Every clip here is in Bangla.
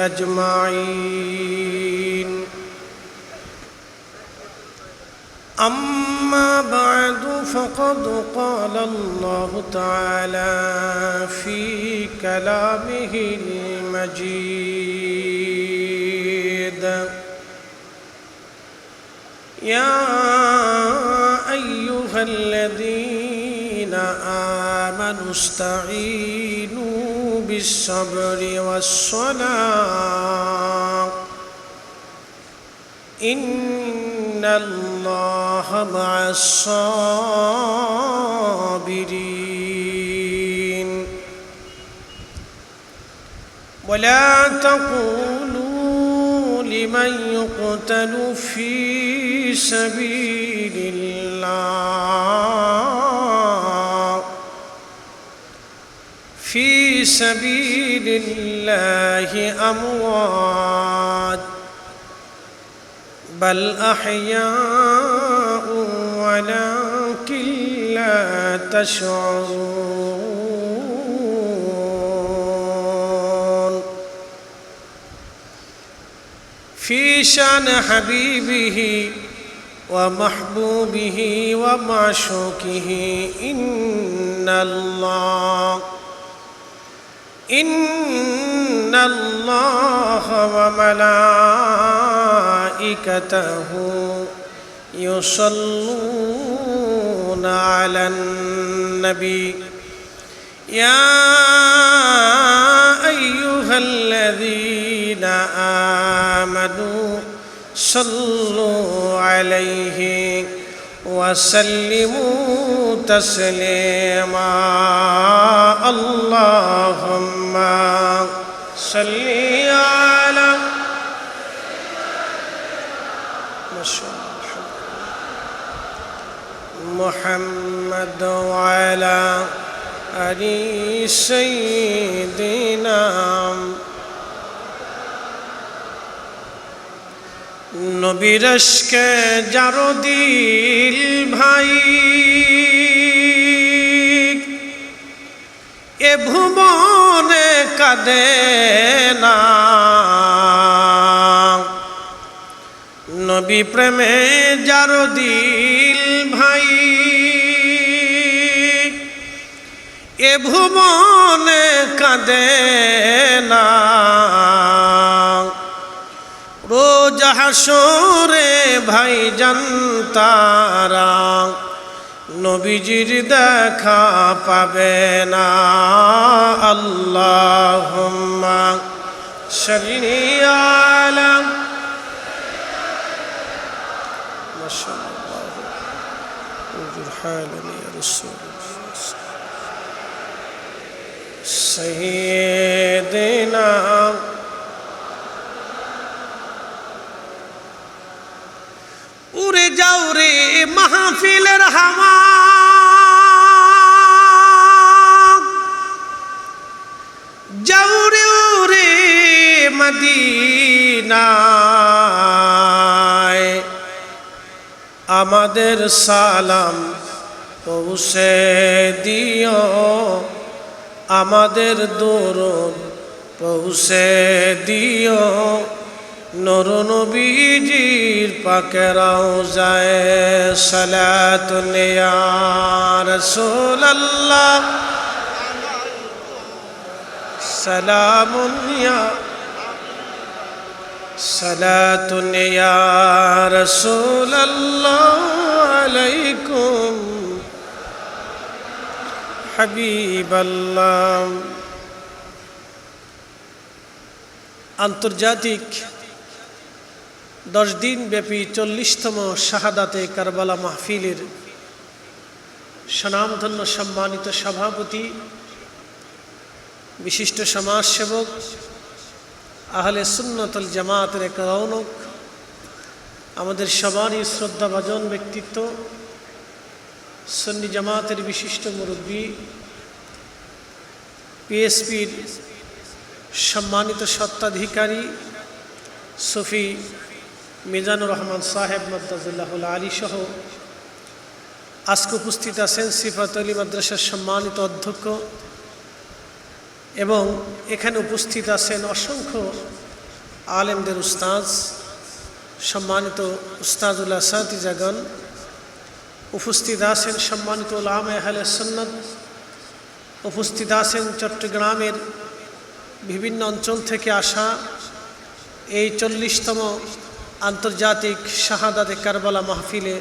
أجمعين. أما بعد فقد قال الله تعالى في كلامه المجيد: يا أيها الذين آمنوا استعينوا بالصبر والصلاة إن الله مع الصابرين. ولا تقولوا لمن يقتل في سبيل الله أموات، بل أحياء ولكن لا تشعرون. في شأن حبيبه ومحبوبه ومعشوقه إن الله وملائكته يصلون على النبي يا أيها الذين آمنوا صلوا عليه وسلموا تسليما. اللهم صل على محمد وعلى آل سيدنا নবীর ইশকে যার দিল ভাই, এ ভুবনে কাঁদে না। নবী প্রেমে যার দিল ভাই, এ ভুবনে কাঁদে না। রোজ হাসরে ভাইজান তারা নবীজির দেখা পাবে না। আল্লাহুম্মা সাল্লি আলা মাশাআল্লাহ হালানি ইয়া রাসূলুল্লাহ সাইয়্যিদিনা উড়ে যাও রে মাহফিলের হাওয়া, যাও রে উড়ে মদিনায়। আমাদের সালাম পৌঁছে দিও, আমাদের দরুদ পৌঁছে দিও নূর নবীজির পাকে রওজায়। সালাতুন ইয়া রাসূলুল্লাহ সালাতুন ইয়া রাসূলুল্লাহ আলাইকুম হাবিবাল্লাহ। আন্তর্জাতিক 10 দিন ব্যাপী 40তম শাহাদাতে কারবালা মাহফিলের স্বনামধন্য সম্মানিত সভাপতি, বিশিষ্ট সমাজসেবক, আহলে সুন্নাতুল জামাতের এক রৌনক, আমাদের সবারই শ্রদ্ধাভাজন ব্যক্তিত্ব, সুন্নি জামাতের বিশিষ্ট মুরব্বী, পিএসপির সম্মানিত স্বত্বাধিকারী সুফি মিজানুর রহমান সাহেব মাদ্দাজুল্লাহুল আলী সহ আজকে উপস্থিত আছেন সিফাত আলী মাদ্রাসার সম্মানিত অধ্যক্ষ এবং এখানে উপস্থিত আছেন অসংখ্য আলেমদের উস্তাজ, সম্মানিত উস্তাজুল আসাতিজাগণ, উপস্থিত আছেন সম্মানিত উলামায়ে আহলে সুন্নাত, উপস্থিত আছেন চট্টগ্রামের বিভিন্ন অঞ্চল থেকে আসা এই 40তম আন্তর্জাতিক শাহাদাতে কারবালা মাহফিলে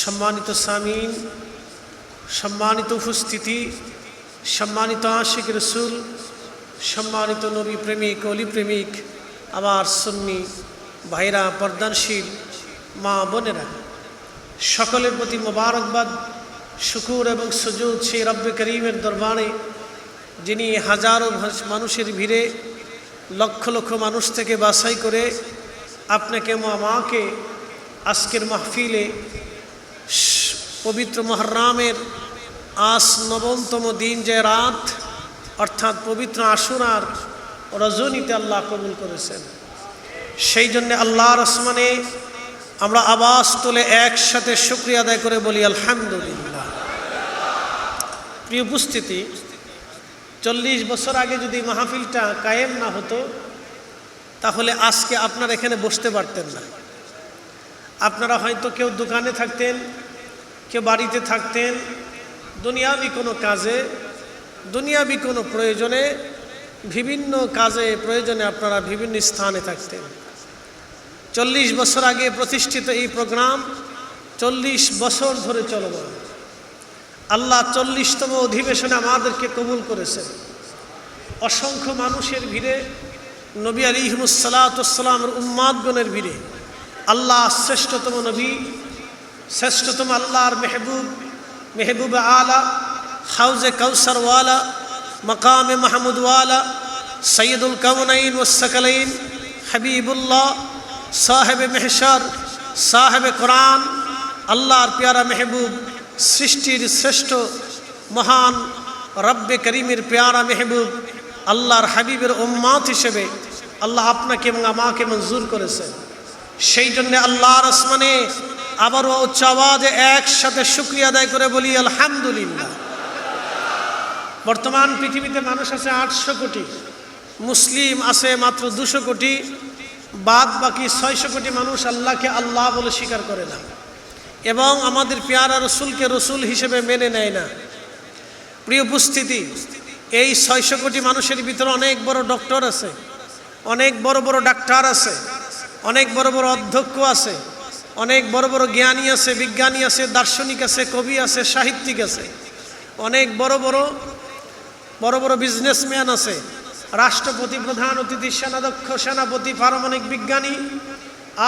সম্মানিত সামিন, সম্মানিত উপস্থিতি, সম্মানিত আশিক রসুল, সম্মানিত নবী প্রেমিক, অলি প্রেমিক, আমার সুন্নি ভাইরা, পর্দানশীল মা বোনেরা, সকলের প্রতি মোবারকবাদ, শুকুর এবং সুজুদ সেই রব্বে করিমের দরবারে, যিনি হাজারো মানুষের ভিড়ে লক্ষ লক্ষ মানুষ থেকে বাছাই করে আপনাকে আমাকে আজকের মাহফিলে পবিত্র মুহররমের আজ 9তম দিন যে রাত, অর্থাৎ পবিত্র আশুরার রজনীতে আল্লাহ কবুল করেছেন। সেই জন্যে আল্লাহর আসমানে আমরা আওয়াজ তুলে একসাথে শুকরিয়া আদায় করে বলি আলহামদুলিল্লাহ। প্রিয় উপস্থিতি, 40 বছর আগে যদি মাহফিলটা কায়েম না হতো তাহলে আজকে আপনারা এখানে বসতে পারতেন না। আপনারা হয়তো কেউ দোকানে থাকতেন, কেউ বাড়িতে থাকতেন, দুনিয়াবি কোনো কাজে, দুনিয়াবি কোনো প্রয়োজনে, বিভিন্ন কাজে প্রয়োজনে আপনারা বিভিন্ন স্থানে থাকতেন। 40 বছর আগে প্রতিষ্ঠিত এই প্রোগ্রাম 40 বছর ধরে চলমান। আল্লাহ 40তম অধিবেশনে আমাদেরকে কবুল করেছেন। অসংখ্য মানুষের ভিড়ে, নবী আলাইহিমুসসালাতুসসালামের উম্মাতগণের ভিড়ে আল্লাহ শ্রেষ্ঠতম নবী, শ্রেষ্ঠতম আল্লাহর মেহবুব, মেহবুব আলা, হাউজে কাউসারওয়ালা, মাকামে মাহমুদওয়ালা, সৈয়দুল কাউনাইন ওয়াস সাকালাইন, হাবিবুল্লাহ, সাহেবে মেহশার, সাহেবে কোরআন, আল্লাহর প্যারা মেহবুব, সৃষ্টির শ্রেষ্ঠ মহান রব্বে করিমের প্যারা মেহবুব, আল্লাহর হাবিবের উম্মাত হিসেবে আল্লাহ আপনাকে এবং আমাকে মঞ্জুর করেছেন। সেই জন্য আল্লাহর আসমানে আবারও উচ্চ আওয়াজে একসাথে শুকরিয়া আদায় করে বলি আলহামদুলিল্লাহ। বর্তমান পৃথিবীতে মানুষ আছে 800 কোটি, মুসলিম আছে মাত্র 200 কোটি, বাদ বাকি 600 কোটি মানুষ আল্লাহকে আল্লাহ বলে স্বীকার করে না এবং আমাদের পেয়ারা রসুলকে রসুল হিসেবে মেনে নেয় না। প্রিয় উপস্থিতি, এই 600 কোটি মানুষের ভিতরে অনেক বড় ডক্টর আছে, অনেক বড় বড় ডাক্তার আছে, অনেক বড় বড় অধ্যক্ষ আছে, অনেক বড় বড় জ্ঞানী আছে, বিজ্ঞানী আছে, দার্শনিক আছে, কবি আছে, সাহিত্যিক আছে, অনেক বড় বড় বিজনেসম্যান আছে, রাষ্ট্রপতি, প্রধান অতিথি, সেনাধ্যক্ষ, সেনাপতি, পারমাণবিক বিজ্ঞানী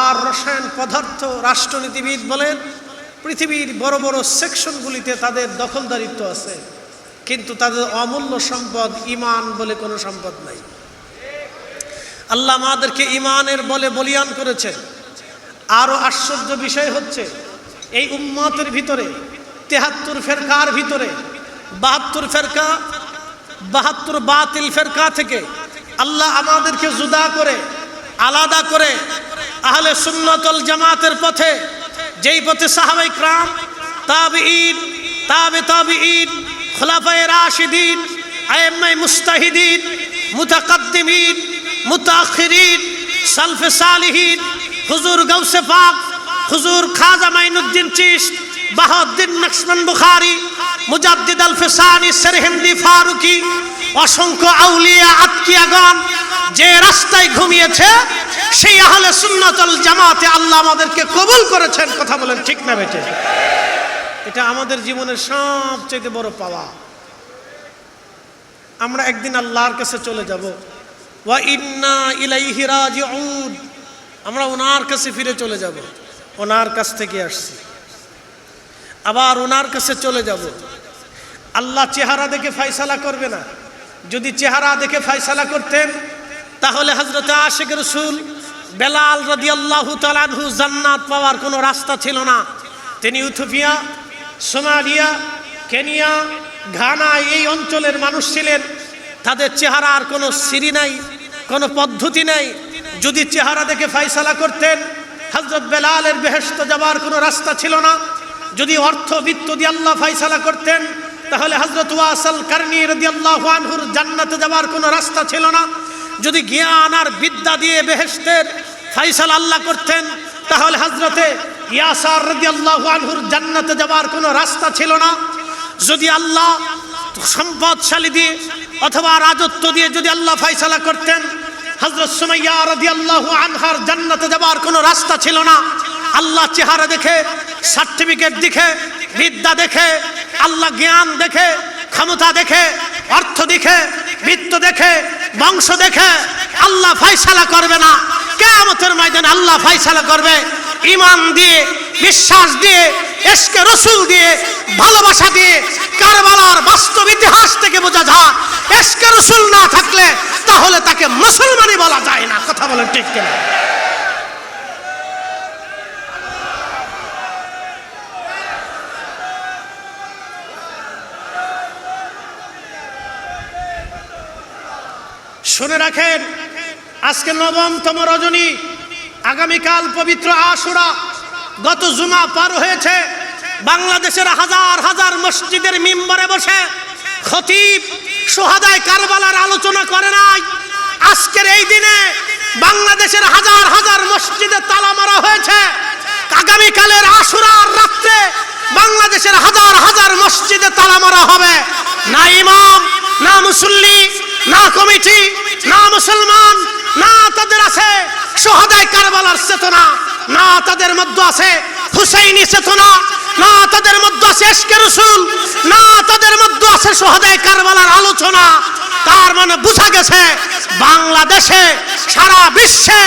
আর রসায়ন পদার্থ রাষ্ট্রনীতিবিদ বলেন, পৃথিবীর বড় বড় সেকশনগুলিতে তাদের দখলদারিত্ব আছে, কিন্তু তাদের অমূল্য সম্পদ ঈমান বলে কোনো সম্পদ নাই। আল্লাহ আমাদেরকে ঈমানের বলে বলিয়ান করেছেন। আরও আশ্চর্য বিষয় হচ্ছে, এই উম্মতের ভিতরে 73 ফেরকার ভিতরে 72 ফেরকা, 72 বাতিল ফেরকা থেকে আল্লাহ আমাদেরকে জুদা করে, আলাদা করে আহলে সুন্নাত ওয়াল জামাতের পথে, যেই পথে সাহাবায়ে কিরাম, তাবিঈন, তাবিঈন, খুলাফায়ে রাশিদিন, আইম্মায়ে মুজতাহিদিন, মুতাকাদ্দিমিন, মুতাআখিরিন, সালফে সালিহিন, হুজুর গাউসে পাক, হুজুর খাজা মাইনুদ্দিন চিশত, বাহাউদ্দিন নকশবন্দ বুখারী, মুজাদ্দিদ আল ফিসানি, সেরহিন্দি ফারুকি, অসংখ্য আউলিয়া আতকিয়াগণ যে রাস্তায় ঘুমিয়েছে, সেই আহলে সুন্নাত ওয়াল জামাতে আল্লাহ আমাদেরকে কবুল করেছেন। কথা বলেন ঠিক না বেটে? এটা আমাদের জীবনের সবচেয়ে বড় পাওয়া। আমরা একদিন আল্লাহর কাছে চলে যাব। ওয়া ইন্না ইলাইহি রাজিউন, আমরা ওনার কাছে ফিরে চলে যাব। ওনার কাছ থেকে আসছি, আবার ওনার কাছে চলে যাব। আল্লাহ চেহারা দেখে ফয়সালা করবে না। যদি চেহারা দেখে ফয়সালা করতেন তাহলে হযরত আশিক রাসূল বেলাল রাদিয়াল্লাহু তাআলা আনহু জান্নাত পাওয়ার কোনো রাস্তা ছিল না। তিনি ইথিওপিয়া, সোমালিয়া, কেনিয়া, ঘানা এই অঞ্চলের মানুষ ছিলেন। তাদের চেহারার কোনো সিঁড়ি নাই, কোনো পদ্ধতি নাই। যদি চেহারা দেখে ফয়সালা করতেন, হযরত বেলালের বেহেশত যাওয়ার কোনো রাস্তা ছিল না। যদি অর্থ বিত্ত দিয়ে আল্লাহ ফয়সালা করতেন, তাহলে হযরত ওয়াসিল কারনী রাদিয়াল্লাহু আনহুর জান্নাতে যাওয়ার কোনো রাস্তা ছিল না। যদি জ্ঞান আর বিদ্যা দিয়ে বেহেশতের ফয়সালা আল্লাহ করতেন, তাহলে হযরতে ইয়াসার রাদিয়াল্লাহু আনহুর জান্নাতে যাওয়ার কোনো রাস্তা ছিল না। যদি আল্লাহ সম্পদশালী দিয়ে অথবা রাজত্ব দিয়ে যদি আল্লাহ ফয়সালা করতেন, হযরত সুমাইয়া রাদিয়াল্লাহু আনহার জান্নাতে যাওয়ার কোনো রাস্তা ছিল না। আল্লাহ চেহারা দেখে, সার্টিফিকেট দেখে, বিদ্যা দেখে, আল্লাহ জ্ঞান দেখে, ক্ষমতা দেখে, অর্থ দেখে, বিত্ত দেখে, বংশ দেখে আল্লাহ ফয়সালা করবে না। কিয়ামতের ময়দানে আল্লাহ ফয়সালা করবে ঈমান দিয়ে, বিশ্বাস দিয়ে, ইশকে রাসূল দিয়ে, ভালোবাসা দিয়ে। কারবালার বাস্তব ইতিহাস থেকে বোঝা যায় ইশকে রাসূল না থাকলে তাহলে তাকে মুসলমানই বলা যায় না। কথা বলেন ঠিক কিনা? শুনে রাখেন, আজকে নবমতম রজনী, আগামীকাল পবিত্র আশুরা। গত জুমা পার হয়েছে, বাংলাদেশের হাজার হাজার মসজিদের মিম্বরে বসে খতিব শুহাদায়ে কারবালার আলোচনা করে নাই। আজকের এই দিনে বাংলাদেশের হাজার হাজার মসজিদে তালা মারা হয়েছে। আগামীকালের আশুরার রাত্রে বাংলাদেশের হাজার হাজার মসজিদে তালা মারা হবে। না ইমাম, না মুসল্লি, না কমিটি, না মুসলমান, না তাদের আছে শুহাদায়ে কারবালার চেতনা, না তাদের মধ্যে আছে হুসাইনি চেতনা, না তাদের মধ্যে আছে ইশকে রাসূল, না তাদের মধ্যে আছে শুহাদায়ে কারবালার আলোচনা। তার মানে বোঝা গেছে বাংলাদেশে, সারা বিশ্বে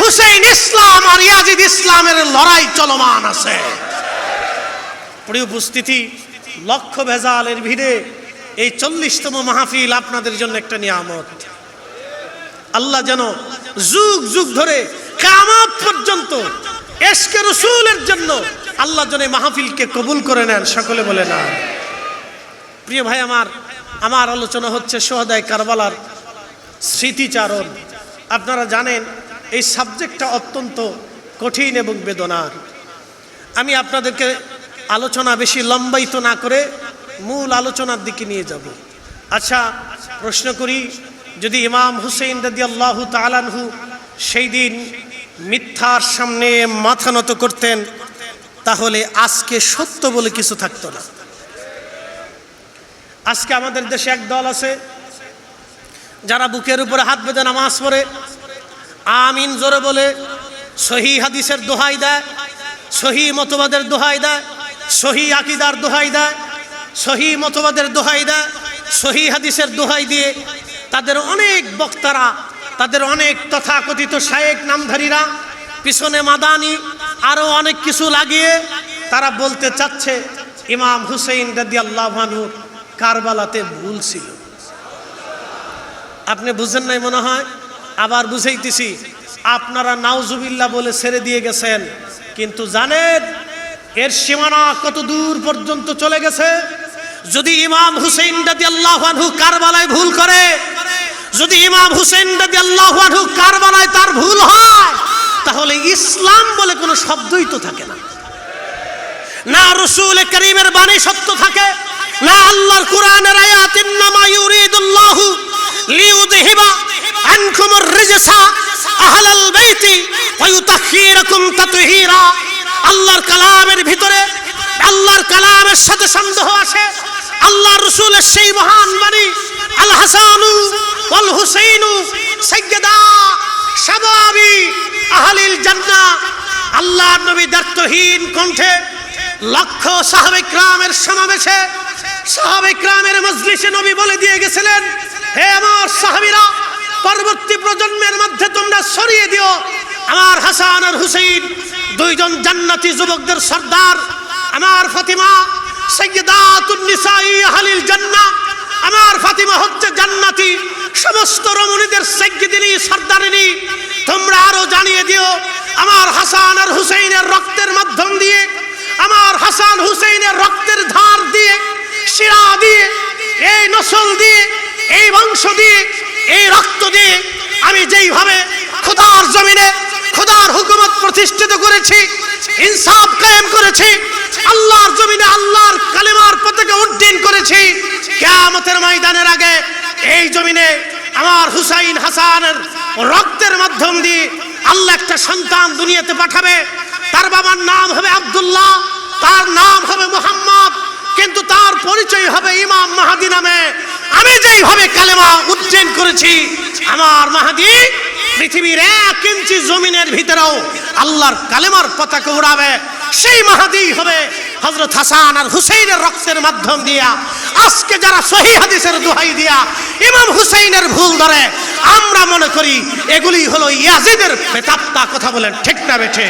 হুসাইন ইসলাম আর ইয়াজিদ ইসলামের লড়াই চলমান আছে। প্রিয় উপস্থিতি, লক্ষ ভেজালের ভিড়ে এই 40তম মাহফিল আপনাদের জন্য একটা নিয়ামত। আল্লাহ যেন যুগ যুগ ধরে কিয়ামত পর্যন্ত ইশকে রাসূলের জন্য আল্লাহ যেন এই মাহফিলকে কবুল করে নেন। সকলে বলে না। প্রিয় ভাই আমার আলোচনা হচ্ছে শুহাদায়ে কারবালার স্মৃতিচারণ। আপনারা জানেন এই সাবজেক্টটা অত্যন্ত কঠিন এবং বেদনার। আমি আপনাদেরকে আলোচনা বেশি লম্বায়িত না করে মূল আলোচনার দিকে নিয়ে যাব। আচ্ছা, প্রশ্ন করি, যদি ইমাম হুসাইন রাদিয়াল্লাহু তাআলা আনহু সেই দিন মিথ্যার সামনে মাথা নত করতেন, তাহলে আজকে সত্য বলে কিছু থাকতো না। আজকে আমাদের দেশে এক দল আছে যারা বুকের উপরে হাত বেঁধে নামাজ পড়ে, আমিন জোরে বলে, সহি হাদিসের দোহাই দেয়, সহি মতবাদের দোহাই দেয়, সহি আকীদার দোহাই দেয়, সহি মতবাদের দোহাই দেয়, সহি হাদিসের দোহাই দিয়ে তাদের অনেক বক্তারা, তাদের অনেক তথাকথিত শায়েখ নামধারীরা পিছনে মাদানি আরো অনেক কিছু লাগিয়ে তারা বলতে চাচ্ছে ইমাম হুসাইন রাদিয়াল্লাহু আনহু কারবালাতে ভুল ছিল। আপনি বুঝেন নাই মনে হয়, আবার বুঝাইতেছি। আপনারা নাউজুবিল্লাহ বলে ছেড়ে দিয়ে গেছেন, কিন্তু জানেন এর সীমানা কত দূর পর্যন্ত চলে গেছে। যদি ইমাম হুসাইন রাদিয়াল্লাহু আনহু কারবালায় ভুল করে, যদি ইমাম হুসাইন রাদিয়াল্লাহু আনহু কারবালায় তার ভুল হয়, তাহলে ইসলাম বলে কোনো শব্দই তো থাকে না। না রাসূল কারীমের বাণী সত্য থাকে, না আল্লাহর কোরআনের আয়াত ইন্নামা ইউরিদুল্লাহু লিইউযহিবা আনকুমুর রিজসা আহলাল বাইতি ওয়া ইউতাহহিরাকুম তাতহীরা। আল্লাহর কালামের ভিতরে আল্লাহর কালামের সাথে সন্দেহ আসে। আল্লাহর রাসূলের সেই মহান বাণী আল হাসানু ওয়াল হুসাইনু সাইয়্যিদা শাবাবি আহলিল জান্নাহ। আল্লাহর নবী দার্থহীন কণ্ঠে লক্ষ সাহাবে কিরামের সমাবেশে, সাহাবে কিরামের মজলিসে নবী বলে দিয়ে গেছিলেন, হে আমার সাহাবীরা, পরবর্তী প্রজন্মের মধ্যে তোমরা ছড়িয়ে দিও আমার হাসান আর হুসাইন দুইজন জান্নাতি যুবকদের সর্দার। আমার ফাতিমা সাইয়্যিদাতুন নিসাই আহলিল জান্নাহ, আমার ফাতিমা হচ্ছে জান্নাতি সমস্ত রমণীদের সাইয়্যিদিনী সর্দারিনী। তোমরা আরো জানিয়ে দিও আমার হাসান আর হুসাইনের রক্তের মাধ্যম দিয়ে, আমার হাসান হুসাইনের রক্তের ধার দিয়ে, শিরা দিয়ে, এই নসল দিয়ে, এই বংশ দিয়ে, এই রক্ত দিয়ে আমি যেইভাবে খোদার জমিনে খোদার হুকুমত প্রতিষ্ঠিত করেছি, ইনসাফ কায়েম করেছি, আল্লাহর জমিনে আল্লাহর কালেমার পতাকা উড্ডীন করেছি। কিয়ামতের ময়দানের আগে এই জমিনে আমার হুসাইন হাসানের রক্তের মাধ্যম দিয়ে আল্লাহ একটা সন্তান দুনিয়াতে পাঠাবে। তার বাবার নাম হবে আব্দুল্লাহ, তার নাম হবে মুহাম্মদ, কিন্তু তার পরিচয় হবে ইমাম মাহদী নামে। আমি যেইভাবে কালেমা উড্ডীন করেছি, আমার মাহদী পৃথিবীর 1 ইঞ্চি জমিনের ভিতরেও আল্লাহর কালেমার পতাকা উড়াবে। সেই মাহদী হবে হযরত হাসান আর হুসাইনের রক্তের মাধ্যম দিয়া। আজকে যারা সহিহ হাদিসের দোহাই দিয়া ইমাম হুসাইনের ভুল ধরে, আমরা মনে করি এগুলি হলো ইয়াজিদের প্রেতাত্মা। কথা বলেন ঠিক না বেঠে?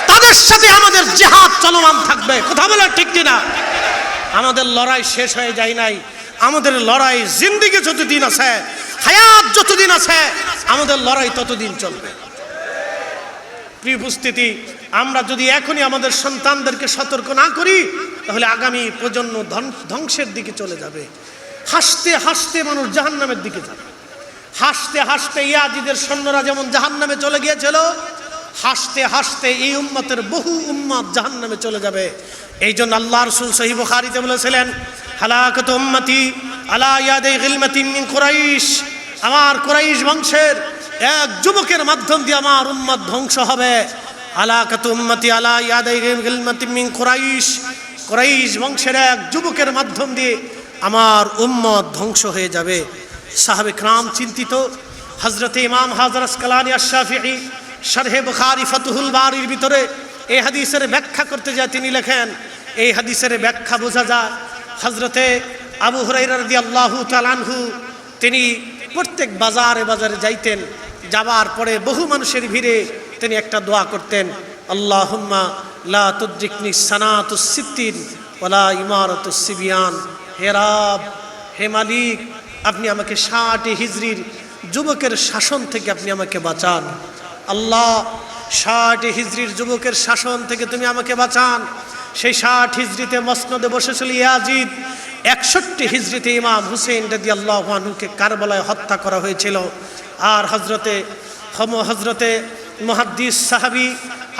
তাদের সাথে আমাদের জিহাদ চলমান থাকবে। কথা বলেন ঠিক কিনা? আমাদের লড়াই শেষ হয়ে যায় নাই। আমাদের লড়াই জিন্দেগি যতদিন আছে, হায়াত যতদিন আছে, আমাদের লড়াই ততদিন চলবে। প্রিয় উপস্থিতি, আমরা যদি এখনই আমাদের সন্তানদেরকে সতর্ক না করি, তাহলে আগামী প্রজন্ম ধ্বংসের দিকে চলে যাবে। হাসতে হাসতে মানুষ জাহান্নামের দিকে যাবে। হাসতে হাসতে ইয়াজিদের সৈন্যরা যেমন জাহান্নামে চলে গিয়েছিল, হাসতে হাসতে এই উম্মতের বহু উম্মত জাহান্নামে চলে যাবে। এই জন্য আল্লাহ রাসূল সহিহ বুখারীতে বলেছিলেন, হালাকাতু উম্মতি আলা ইয়াদি গিলমাতিন মিন কুরাইশ। আমার কুরাইশ বংশের এক যুবকের মাধ্যম দিয়ে আমার উম্মত ধ্বংস হবে। হালাকাতু উম্মতি আলা ইয়াদি গিলমাতিন মিন কুরাইশ। কুরাইশ বংশের এক যুবকের মাধ্যম দিয়ে আমার উম্মত ধ্বংস হয়ে যাবে। সাহাবে کرام চিন্তিত। হযরত ইমাম হাজার আসকালানী আশ-শাফিঈ শরহে বুখারী ফাতহুল বারীর ভিতরে এই হাদিসের ব্যাখ্যা করতে যায় তিনি লেখেন, এই হাদিসের ব্যাখ্যা বোঝা যায় হযরতে আবু হুরায়রা রাদিয়াল্লাহু তাআলা আনহু তিনি প্রত্যেক বাজারে বাজারে যাইতেন। যাবার পরে বহু মানুষের ভিড়ে তিনি একটা দোয়া করতেন, আল্লাহুম্মা লা তুদরিকনি সানাতুস সিত্তিন ওয়ালা ইমারাতুস সিবিয়ান। হে রব, হে মালিক, আপনি আমাকে 60 হিজরির যুবকের শাসন থেকে আপনি আমাকে বাঁচান। আল্লাহ, 60 হিজরির যুবকের শাসন থেকে তুমি আমাকে বাঁচান। সেই 60 হিজরিতে মসনদে বসেছিল ইয়াজিদ। 61 হিজরিতে ইমাম হুসেইন রাদিয়াল্লাহু আনহুকে কারবালায় হত্যা করা হয়েছিল। আর হযরতে মুহাদ্দিস সাহাবী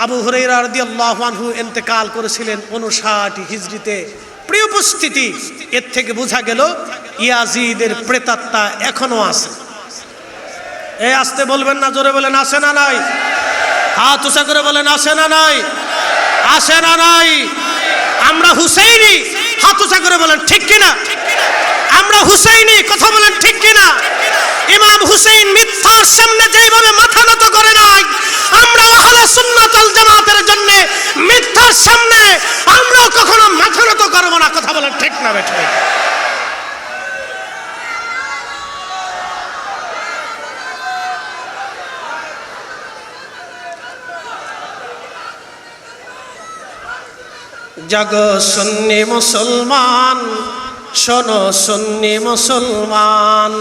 আবু হুরায়রা রাদিয়াল্লাহু আনহু ইন্তেকাল করেছিলেন 59 হিজরিতে। প্রিয় উপস্থিতি, এর থেকে বোঝা গেল ইয়াজিদের প্রেতাত্মা এখনো আছে। এই আসতে বলবেন না, জোরে বলেন আছে না নাই? হাত উঁচা করে বলেন আছে না নাই? আছে না নাই? আমরা হুসাইনি, হাত উঁচা করে বলেন ঠিক কিনা? আমরা হুসাইনি, কথা বলেন ঠিক কিনা? ইমাম হুসাইন মিথ্যার সামনে যেইভাবে মাথা নত করে নাই, আমরা আহলে সুন্নাত ওয়াল জামাতের জন্য মিথ্যার সামনে আমরা কখনো মাথা নত করব না। কথা বলেন ঠিক না বেঠে? জাগো সুন্নি মুসলমান, শোনো সুন্নি মুসলমান,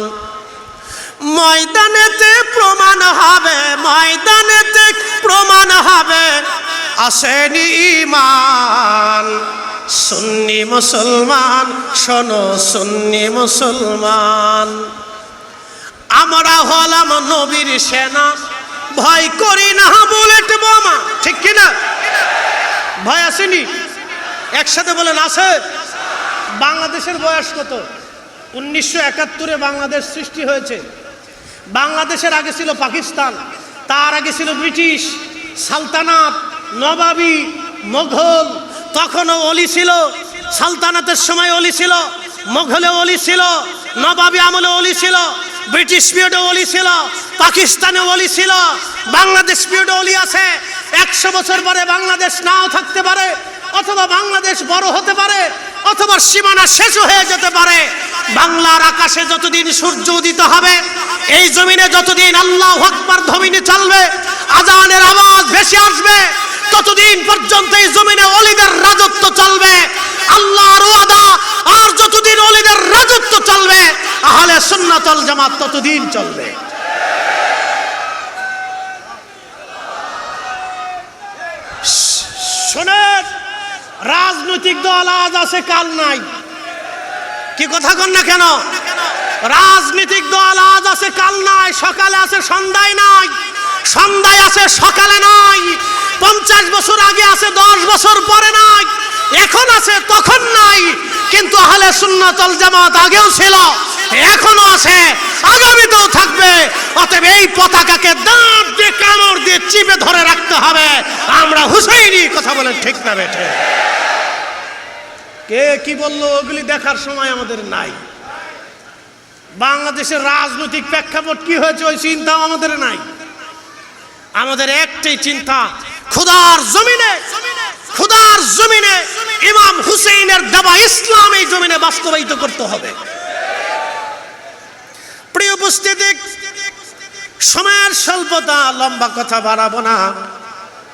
ময়দানেতে প্রমাণ হবে, ময়দানেতে প্রমাণ হবে আসেনি ঈমান। সুন্নি মুসলমান, শোনো সুন্নি মুসলমান, আমরা হলাম নবীর সেনা, ভয় করি না বুলেট বোমা। ঠিক কিনা? ভয় আসেনি? একসাথে বলেন আছে। বাংলাদেশের বয়স কত? 1971-এ বাংলাদেশ সৃষ্টি হয়েছে। বাংলাদেশের আগে ছিল পাকিস্তান, তার আগে ছিল ব্রিটিশ সালতানাত, নবাবী, মোঘল। তখনও অলি ছিল, সালতানাতের সময় অলি ছিল, মোঘলে অলি ছিল, নবাবী আমলে অলি ছিল, ব্রিটিশ পিরিয়ডে অলি ছিল, পাকিস্তানে অলি ছিল, বাংলাদেশ পিরিয়ডে অলি আছে। 100 বছর পরে বাংলাদেশ নাও থাকতে পারে, অথবা বাংলাদেশ বড় হতে পারে, অথবা সীমানা শেষ হয়ে যেতে পারে। বাংলার আকাশে যতদিন সূর্য উদিত হবে, এই জমিনে যতদিন আল্লাহু আকবার ধ্বনি চলবে, আজানের আওয়াজ ভেসে আসবে, ততদিন পর্যন্ত এই জমিনে ওলিদের রাজত্ব চলবে। আল্লাহর ওয়াদা, আর যতদিন ওলিদের রাজত্ব চলবে, আহলে সুন্নাত ওয়াল জামাত ততদিন চলবে। শোনেন, রাজনৈতিক দল আজ আছে কাল নাই। কি কথা কন না কেন? রাজনৈতিক দল আজ আছে কাল নাই, সকালে আছে সন্ধ্যায় নাই, সন্ধ্যায় আছে সকালে নাই, 50 বছর আগে আছে 10 বছর পরে নাই, এখন আছে, তখন নাই। কিন্তু আহলে সুন্নাত ওয়াল জামাত আগেও ছিল, এখনো আছে, আগামীতেও থাকবে। অতএব এই পতাকাকে দাঁত দিয়ে কামড় দিয়ে চিপে ধরে রাখতে হবে। আমরা হুসাইনি, কথা বলেন ঠিক না বেঠে? কে কি বললো ওগুলি দেখার সময় আমাদের নাই। বাংলাদেশের রাজনৈতিক প্রেক্ষাপট কি হয়েছে ওই চিন্তাও আমাদের নাই। আমাদের একটাই চিন্তা, খোদার জমিনে, খোদার জমিনে ইমাম হুসেইনের দেওয়া ইসলাম এই জমিনে বাস্তবায়িত করতে হবে। প্রিয় উপস্থিতি, সময়ের স্বল্পতা, লম্বা কথা বাড়াবো না।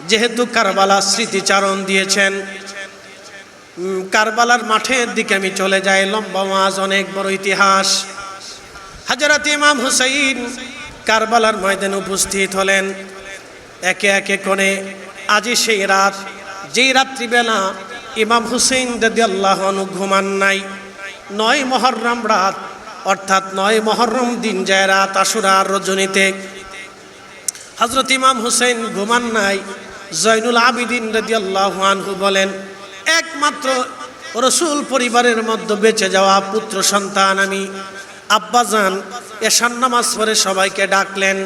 যেহেতু কারবালা স্মৃতিচারণ দিয়েছেন, কারবালার মাঠের দিকে আমি চলে যাই। লম্বা ওয়াজ, অনেক বড় ইতিহাস। হযরত ইমাম হুসাইন কারবালার ময়দানে উপস্থিত হলেন। একে একে করে আজি সেই রাত, যেই রাত্রিবেলা ইমাম হুসেইন রাদিয়াল্লাহু আনহু ঘুমান নাই। ৯ মুহররম রাত, অর্থাৎ ৯ মুহররম দিন যায় রাত, আশুরার রজনীতে হযরত ইমাম হুসেইন ঘুমান নাই। জয়নুল আবিদিন রাদিয়াল্লাহু আনহু বলেন, একমাত্র রসুল পরিবারের মধ্যে বেঁচে যাওয়া পুত্র সন্তান আমি। আব্বাজান এশার নামাজ পড়ে সবাইকে ডাকলেন।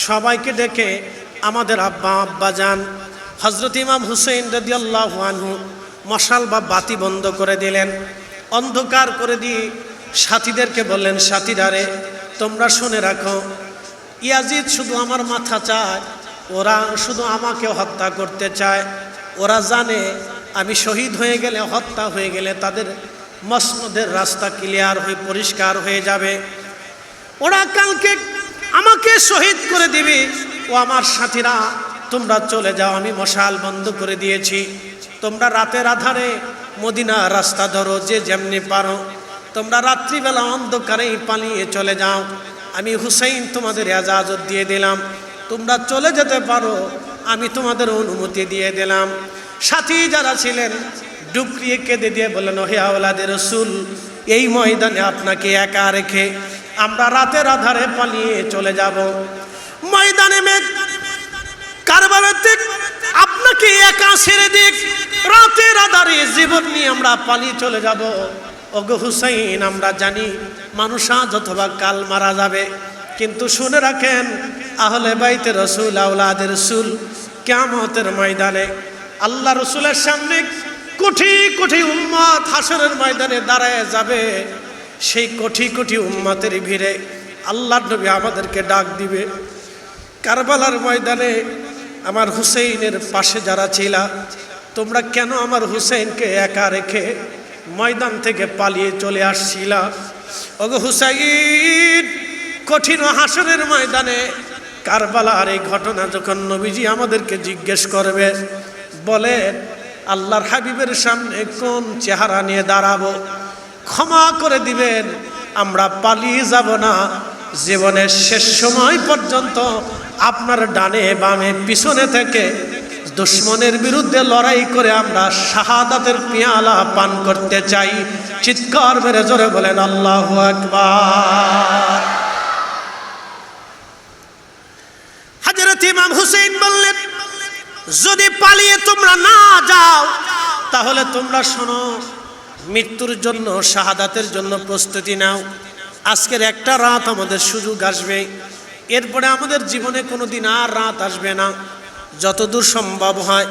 সবাইকে ডেকে আমাদের আব্বাজান হযরত ইমাম হুসেইন রাদিয়াল্লাহু আনহু মশাল বা বাতি বন্ধ করে দিলেন, অন্ধকার করে দিয়ে সাথীদেরকে বললেন, সাথীরারে তোমরা শুনে রাখো, ইয়াজিদ শুধু আমার মাথা চায়, ওরা শুধু আমাকে হত্যা করতে চায়। ওরা জানে আমি শহীদ হয়ে গেলে, হত্যা হয়ে গেলে তাদের মসনদের রাস্তা ক্লিয়ার হয়ে পরিষ্কার হয়ে যাবে। ওরা কালকে আমাকে শহীদ করে দিবে। ও আমার সাথীরা, তোমরা চলে যাও, আমি মশাল বন্ধ করে দিয়েছি। তোমরা রাতের আধারে মদিনা রাস্তা ধরো, যে যেমনি পারো। তোমরা রাত্রিবেলা অন্ধকারেই পালিয়ে চলে যাও। আমি হুসাইন তোমাদের ইজাজত দিয়ে দিলাম, তোমরা চলে যেতে পারো, আমি তোমাদের অনুমতি দিয়ে দিলাম। সাথী যারা ছিলেন ডুকরিয়ে কেঁদে দিয়ে বললেন, হে আওলাদে রসুল, এই ময়দানে আপনাকে একা রেখে আমরা রাতের আধারে পালিয়ে চলে যাব। ময়দানে মেঘ কারবালাতে আপনাকে একা ছেড়ে দিক, রাতের আধারে জীবন নিয়ে আমরা পালিয়ে চলে যাব। ওগো হুসাইন, আমরা জানি মানুষ আজ অথবা কাল মারা যাবে, কিন্তু শুনে রাখেন আহলে বাইতে রসুল, আওলাদে রসুল কিয়ামতের ময়দানে আল্লাহ রসুলের সামনে কোটি কোটি উম্মত হাসরের ময়দানে দাঁড়ায় যাবে। সেই কোটি কোটি উম্মতের ভিড়ে আল্লাহর নবী আমাদেরকে ডাক দিবে, কারবালার ময়দানে আমার হুসেইনের পাশে যারা ছিলা, তোমরা কেন আমার হুসেইনকে একা রেখে ময়দান থেকে পালিয়ে চলে আসছিলা? ওগো হুসাইন, কঠিন হাসরের ময়দানে কারবালার এই ঘটনা যখন নবীজি আমাদেরকে জিজ্ঞেস করবে, বলেন আল্লাহর হাবিবের সামনে কোন চেহারা নিয়ে দাঁড়াবো? ক্ষমা করে দিবেন, আমরা পালিয়ে যাব না। জীবনের শেষ সময় পর্যন্ত আপনার ডানে বামে পিছনে থেকে দুশ্মনের বিরুদ্ধে লড়াই করে আমরা শাহাদাতের পেয়ালা পান করতে চাই। চিৎকার মেরে জোরে বলেন আল্লাহু আকবার। হযরত ইমাম হুসেইন বললেন, যদি পালিয়ে তোমরা না যাও তাহলে তোমরা শোনো, মৃত্যুর জন্য, শাহাদাতের জন্য প্রস্তুতি নাও। আজকের একটা রাত আমাদের সুযোগ আসবে, এরপরে আমাদের জীবনে কোনোদিন আর রাত আসবে না। যতদূর সম্ভব হয়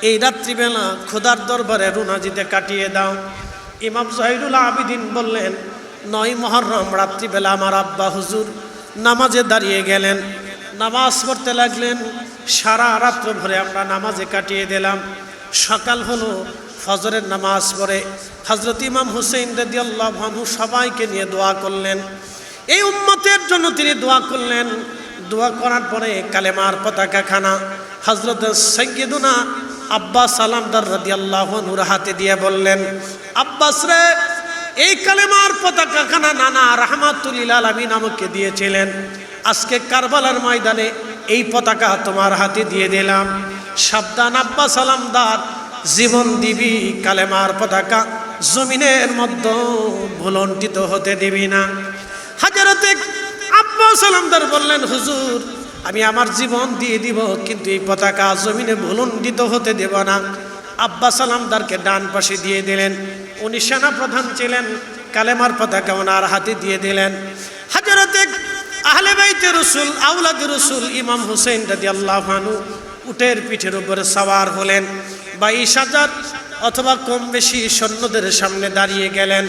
এই রাত্রিবেলা খোদার দরবারে রুনাজিতে কাটিয়ে দাও। ইমাম জহিরুল আবিদিন বললেন, ৯ মুহররম রাত্রিবেলা আমার আব্বা হুজুর নামাজে দাঁড়িয়ে গেলেন, নামাজ পড়তে লাগলেন। সারা রাত্র ভরে আমরা নামাজে কাটিয়ে দিলাম। সকাল হলো, ফজরের নামাজ পড়ে হযরত ইমাম হুসেইন রাদিয়াল্লাহু আনহু সবাইকে নিয়ে দোয়া করলেন। এই উম্মতের জন্য তিনি দোয়া করলেন। দোয়া করার পরে কালেমার পতাকাখানা হযরত সাইয়্যিদুনা আব্বাস সালামদার রাদিয়াল্লাহু আনহুর হাতে দিয়ে বললেন, আব্বাস রে, এই কালেমার পতাকাখানা নানা রাহমাতুল লিল আলামিন আমাকে দিয়েছিলেন। আজকে কারবালার ময়দানে এই পতাকা তোমার হাতে দিয়ে দিলাম। সাবধান আব্বাস সালামদার, জীবন দিবি, কালেমার পতাকা জমিনের মধ্যে ভুলণ্ঠিত হতে দিবি না। হযরত আব্বাস সালামদার বললেন, হুজুর আমি আমার জীবন দিয়ে দিব, কিন্তু এই পতাকা জমিনে ভুলণ্ঠিত হতে দেব না। আব্বা সালামদারকে ডান পাশে দিয়ে দিলেন। উনি সেনা প্রধান ছিলেন, কালেমার পতাকা ওনার হাতে দিয়ে দিলেন। হযরতে আহলে বাইতে রাসূল আওলাদ রাসূল ইমাম হুসাইন রাদিয়াল্লাহু আনহু উটের পিঠের উপরে সওয়ার হলেন। 22,000 অথবা কম বেশি সৈন্যদের সামনে দাঁড়িয়ে গেলেন।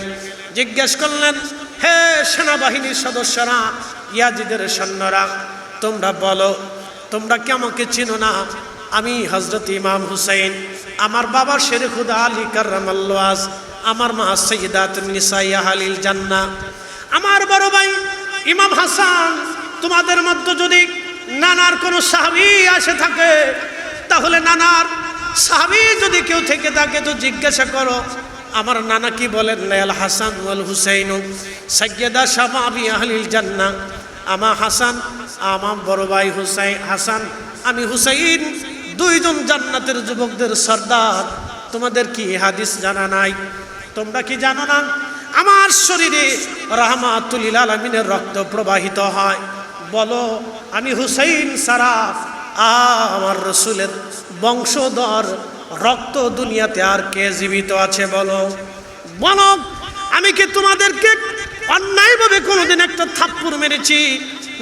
জিজ্ঞেস করলেন, হে সেনাবাহিনীর সদস্যরা, ইয়াজিদের সৈন্যরা, তোমরা বলো, তোমরা কি আমাকে চিনো না? আমি হযরত ইমাম হুসাইন, আমার বাবা শেরে খুদা আলী কাররামাল্লাহু ওয়াজ, আমার মা সাইয়্যিদাতুন নিসাই আহলিল জান্নাহ, আমার বড় ভাই ইমাম হাসান। তোমাদের মধ্যে যদি নানার কোনো সাহাবী আসে থাকে, তাহলে নানার সাহাবী যদি কেউ থেকে থাকে তো জিজ্ঞাসা করো আমার নানা কি বলেন। আল হাসান ওয়াল হুসাইন সাইয়্যিদা শাবাবি আহলিল জান্নাহ, আমার হাসান, আমার বড় ভাই হুসাইন হাসান, আমি হুসাইন, দুইজন জান্নাতের যুবকদের সর্দার। তোমাদের কি হাদিস জানা নাই? তোমরা কি জানো না আমার শরীরে রাহমাতুল লিল আলামিনের রক্ত প্রবাহিত হয়? বলো, আমি হুসাইন সারা আমার রাসূলের বংশধর রক্ত দুনিয়াতে আর কে জীবিত আছে? বলো বলো, আমি কি তোমাদেরকে অন্যায়ভাবে কোনোদিন একটা থাপ্পড় মেরেছি?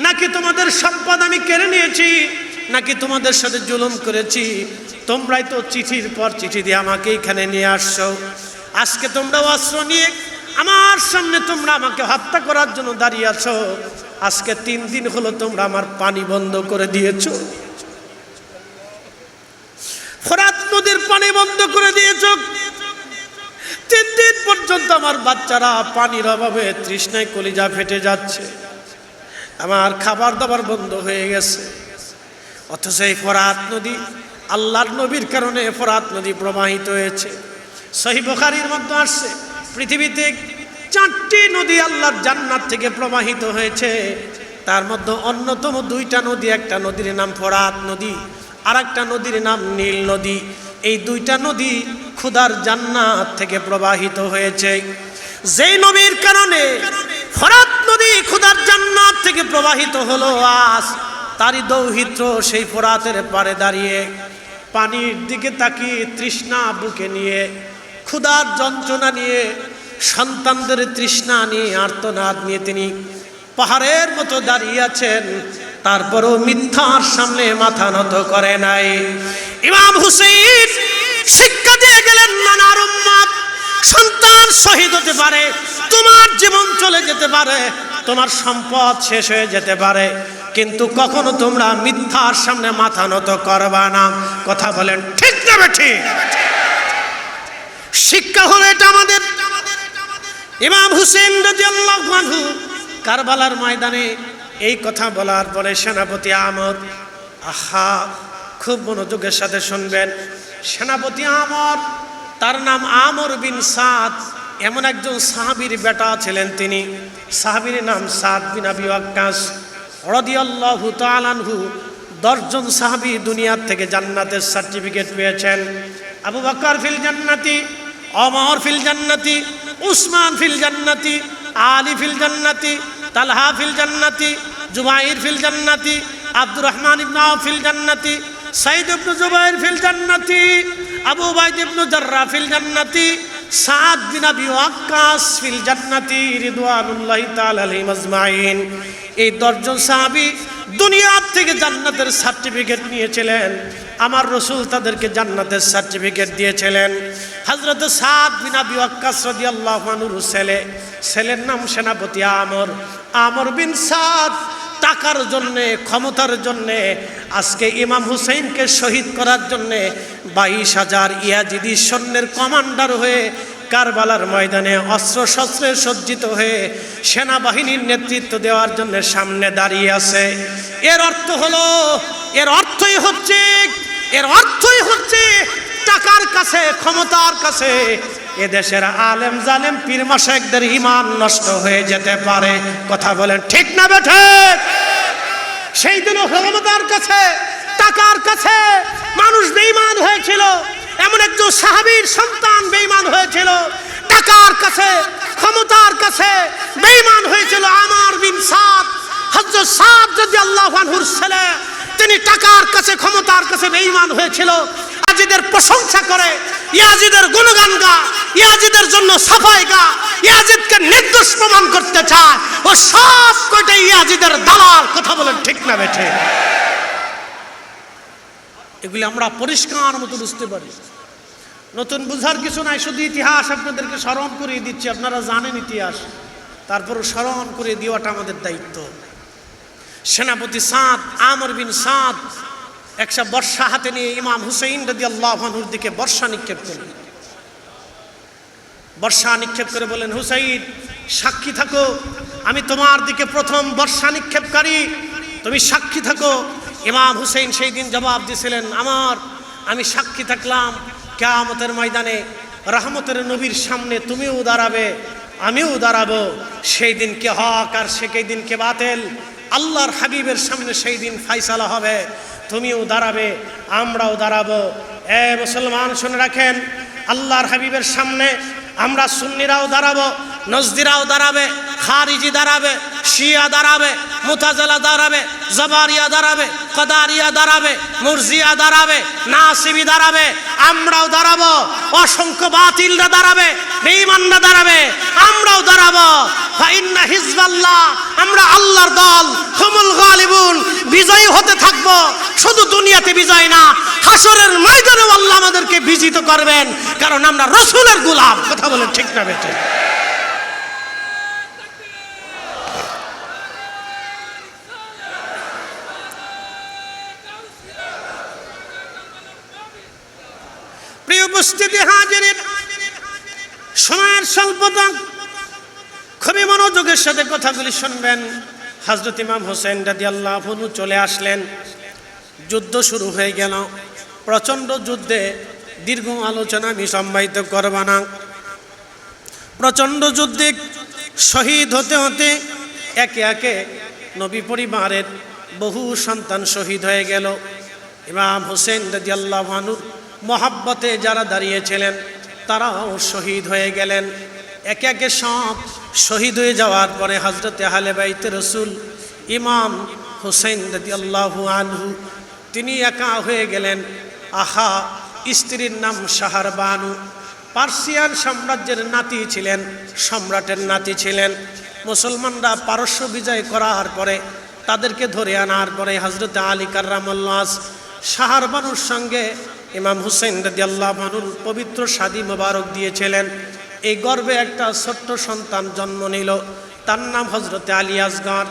নাকি তোমাদের সম্পদ আমি কেড়ে নিয়েছি? নাকি তোমাদের সাথে জুলুম করেছি? তোমরাই তো চিঠির পর চিঠি দিয়ে আমাকে এখানে নিয়ে আসছো। আজকে তোমরা অস্ত্র নিয়ে আমার সামনে তোমরা আমাকে হত্যা করার জন্য দাঁড়িয়ে আছো। আজকে 3 দিন হলো তোমরা আমার পানি বন্ধ করে দিয়েছো, ফোরাত নদীর পানি বন্ধ করে দিয়েছো। 3 দিন পর্যন্ত আমার বাচ্চারা পানির অভাবে তৃষ্ণায় কলিজা ফেটে যাচ্ছে, আমার খাবার দাবার বন্ধ হয়ে গেছে। অথচ এই ফোরাত নদী, আল্লাহর নবীর কারণে ফোরাত নদী প্রবাহিত হয়েছে। সহিহ বুখারীর মধ্যে আসছে, পৃথিবীতে 4টি নদী আল্লাহর জান্নাত থেকে প্রবাহিত হয়েছে। তার মধ্যে অন্যতম 2টা নদী, একটা নদীর নাম ফোরাত নদী, আর একটা নদীর নাম নীল নদী। এই 2টা নদী খোদার জান্নাত থেকে প্রবাহিত হয়েছে। যেই নবীর কারণে ফোরাত নদী খোদার জান্নাত থেকে প্রবাহিত হলো, আজ তারই দৌহিত্র সেই ফোরাতের পাড়ে দাঁড়িয়ে পানির দিকে তাকিয়ে তৃষ্ণা বুকে নিয়ে, ক্ষুধার যন্ত্রণা নিয়ে, সন্তানদের তৃষ্ণা নিয়ে, আর্তনাদ নিয়ে তিনি পাহাড়ের মতো দাঁড়িয়ে আছেন। তারপরও মিথ্যার সামনে মাথা নত করে নাই। ইমাম হুসাইন শিক্ষা দিয়ে গেলেন, নানার উম্মত, সন্তান শহীদ হতে পারে, তোমার জীবন চলে যেতে পারে, তোমার সম্পদ শেষ হয়ে যেতে পারে, কিন্তু কখনো তোমরা মিথ্যার সামনে মাথা নত করবা না। কথা বলেন ঠিক না বেঠিক? শিক্ষা হলো এটা আমাদের। ইমাম হুসাইন রাদিয়াল্লাহু আনহু কারবালার ময়দানে এই কথা বলার পরে সেনাপতি আমর, আহা খুব মনোযোগের সাথে শুনবেন, সেনাপতি আমর, তার নাম আমর বিন সাদ, এমন একজন সাহাবীর বেটা ছিলেন তিনি। সাহাবীর নাম সাদ বিন আবি ওয়াক্কাস রাদিয়াল্লাহু তাআলা আনহু। 10 জন সাহাবী দুনিয়ার থেকে জান্নাতের সার্টিফিকেট পেয়েছেন। আবু বকর ফিল জান্নাতি, ওমর ফিল জান্নাতি, উসমান ফিল জান্নাতি, আলী ফিল জান্নাতি, তালহা ফিল জান্নাতি, জুবাইর ফিল জান্নাতি, আব্দুর রহমান ইবনে আওফ ফিল জান্নাতি, সাইদ ইবনে জুবাইর ফিল জান্নাতি, আবু উবাইদ ইবনে জাররাহ ফিল জান্নাতি, সাদ বিন আবি ওয়াক্কাস ফিল জান্নাতি রিদওয়ানুল্লাহি তাআলা আলাইহিম আজমাইন। এই 10 জন সাহাবী দুনিয়ার থেকে জান্নাতের সার্টিফিকেট নিয়েছিলেন। আমার রাসূল তাদেরকে জান্নাতের সার্টিফিকেট দিয়েছিলেন। হযরত সাদ বিন আবি ওয়াক্কাস রাদিয়াল্লাহু আনহুর ছেলের নাম সেনাপতি আমর। আমর বিন সাদ টাকার জন্যে, ক্ষমতার জন্যে আজকে ইমাম হুসাইনকে শহীদ করার জন্যে 22,000 ইয়াজিদি সৈন্যের কমান্ডার হয়ে কারবালার ময়দানে অস্ত্র শস্ত্রে সজ্জিত হয়ে সেনাবাহিনীর নেতৃত্ব দেওয়ার জন্য সামনে দাঁড়িয়ে আছে। এর অর্থই হচ্ছে টাকার কাছে, ক্ষমতার কাছে এদেশের আলেম জালেম পীর মাশায়েখদের ঈমান নষ্ট হয়ে যেতে পারে। কথা বলেন ঠিক না বেঠিক? সেই দিন ক্ষমতার কাছে, টাকার কাছে মানুষ বেঈমান হয়েছিল। এমন একজন সাহাবীর সন্তান বেঈমান হয়েছিল। টাকার কাছে, ক্ষমতার কাছে বেঈমান হয়েছিল আমর বিন সাদ। হযরত সাদ রাদিয়াল্লাহু আনহুর ছেলে, তিনি টাকার কাছে, ক্ষমতার কাছে বেঈমান হয়েছিল। ইয়াজিদের প্রশংসা করে, ইয়াজিদের গুণগান গা, ইয়াজিদের জন্য সাফাই গা, ইয়াজিদকে নির্দোষ প্রমাণ করতে চায়, ও সব কয়টা ইয়াজিদের দালাল। কথা বলেন ঠিক না বেঠে? এগুলি আমরা পরিষ্কার মতো বুঝতে পারি। নতুন বুঝার কিছু নাই, শুধু ইতিহাস আপনাদেরকে স্মরণ করিয়ে দিচ্ছি। আপনারা জানেন ইতিহাস, তারপরও স্মরণ করে দেওয়াটা আমাদের দায়িত্ব। সেনাপতি সাদ, আমর বিন সাদ একটা বর্ষা হাতে নিয়ে ইমাম হুসাইন রাদিয়াল্লাহু আনহুর দিকে বর্ষা নিক্ষেপ করলেন। বর্ষা নিক্ষেপ করে বলেন, হুসাইন সাক্ষী থাকো, আমি তোমার দিকে প্রথম বর্ষা নিক্ষেপকারী, তুমি সাক্ষী থাকো। ইমাম হুসাইন সেই দিন জবাব দিয়েছিলেন, আমি সাক্ষী থাকলাম কিয়ামতের ময়দানে রহমতের নবীর সামনে তুমিও দাঁড়াবে, আমিও দাঁড়াবো। সেই দিন কে হক আর সেই দিন কে বাতিল, আল্লাহর হাবিবের সামনে সেই দিন ফাইসালা হবে। তুমিও দাঁড়াবে, আমরাও দাঁড়াবো। এ মুসলমান শুনে রাখেন, আল্লাহর হাবিবের সামনে আমরা সুন্নিরাও দাঁড়াবো, নজদিরাও দাঁড়াবে, খারিজি দাঁড়াবে, শিয়া দাঁড়াবে, মুতাজিলা দাঁড়াবে, জাবারিয়া দাঁড়াবে, কাদারিয়া দাঁড়াবে, মুরজিয়া দাঁড়াবে, নাসিবি দাঁড়াবে, আমরাও দাঁড়াবো। অসংখ্য বাতিলরা দাঁড়াবে, বেঈমানরা দাঁড়াবে, আমরাও দাঁড়াবো। ফাইন্না হিজবাল্লাহ, আমরা আল্লাহর দল, হুমুল গালিবুন, বিজয়ী হতে থাকবো। শুধু দুনিয়াতে বিজয় না, হাসরের ময়দানেও আল্লাহ আমাদেরকে বিজিত করবেন, কারণ আমরা রাসূলের গোলাম। কথা বলেন ঠিক না বেঠিক? প্রিয় উপস্থিতি হাজিরিন, সময়ের স্বল্পতা, খুবই মনোযোগের সাথে কথাগুলি শুনবেন। হযরত ইমাম হোসেন রাদিয়াল্লাহু আনহু চলে আসলেন, যুদ্ধ শুরু হয়ে গেল। প্রচণ্ড যুদ্ধে দীর্ঘ আলোচনা আমি সম্মানিত করব না। প্রচণ্ড যুদ্ধে শহীদ হতে হতে একে একে নবী পরিবারের বহু সন্তান শহীদ হয়ে গেল। ইমাম হোসেন রাদিয়াল্লাহু আনহুর মহাব্বতে যারা দাঁড়িয়েছিলেন তারাও শহীদ হয়ে গেলেন। একে একে সব শহীদ হয়ে যাওয়ার পরে হযরতে আহলে বাইতে রাসূল ইমাম হোসেন রাদিয়াল্লাহু আনহু তিনি একা হয়ে গেলেন। আহা, স্ত্রীর নাম শাহরবানু, পার্সিয়ান সাম্রাজ্যের নাতি ছিলেন, সম্রাটের নাতি ছিলেন। মুসলমানরা পারস্য বিজয় করার পরে তাদেরকে ধরে আনার পরে হযরতে আলী কাররামাল্লাহ শাহরবানুর সঙ্গে ইমাম হুসেন রাদিয়াল্লাহু আনহুর পবিত্র শাদী মোবারক দিয়েছিলেন। এই গর্ভে একটা ছোট্ট সন্তান জন্ম নিল, তার নাম হযরতে আলী আসগর।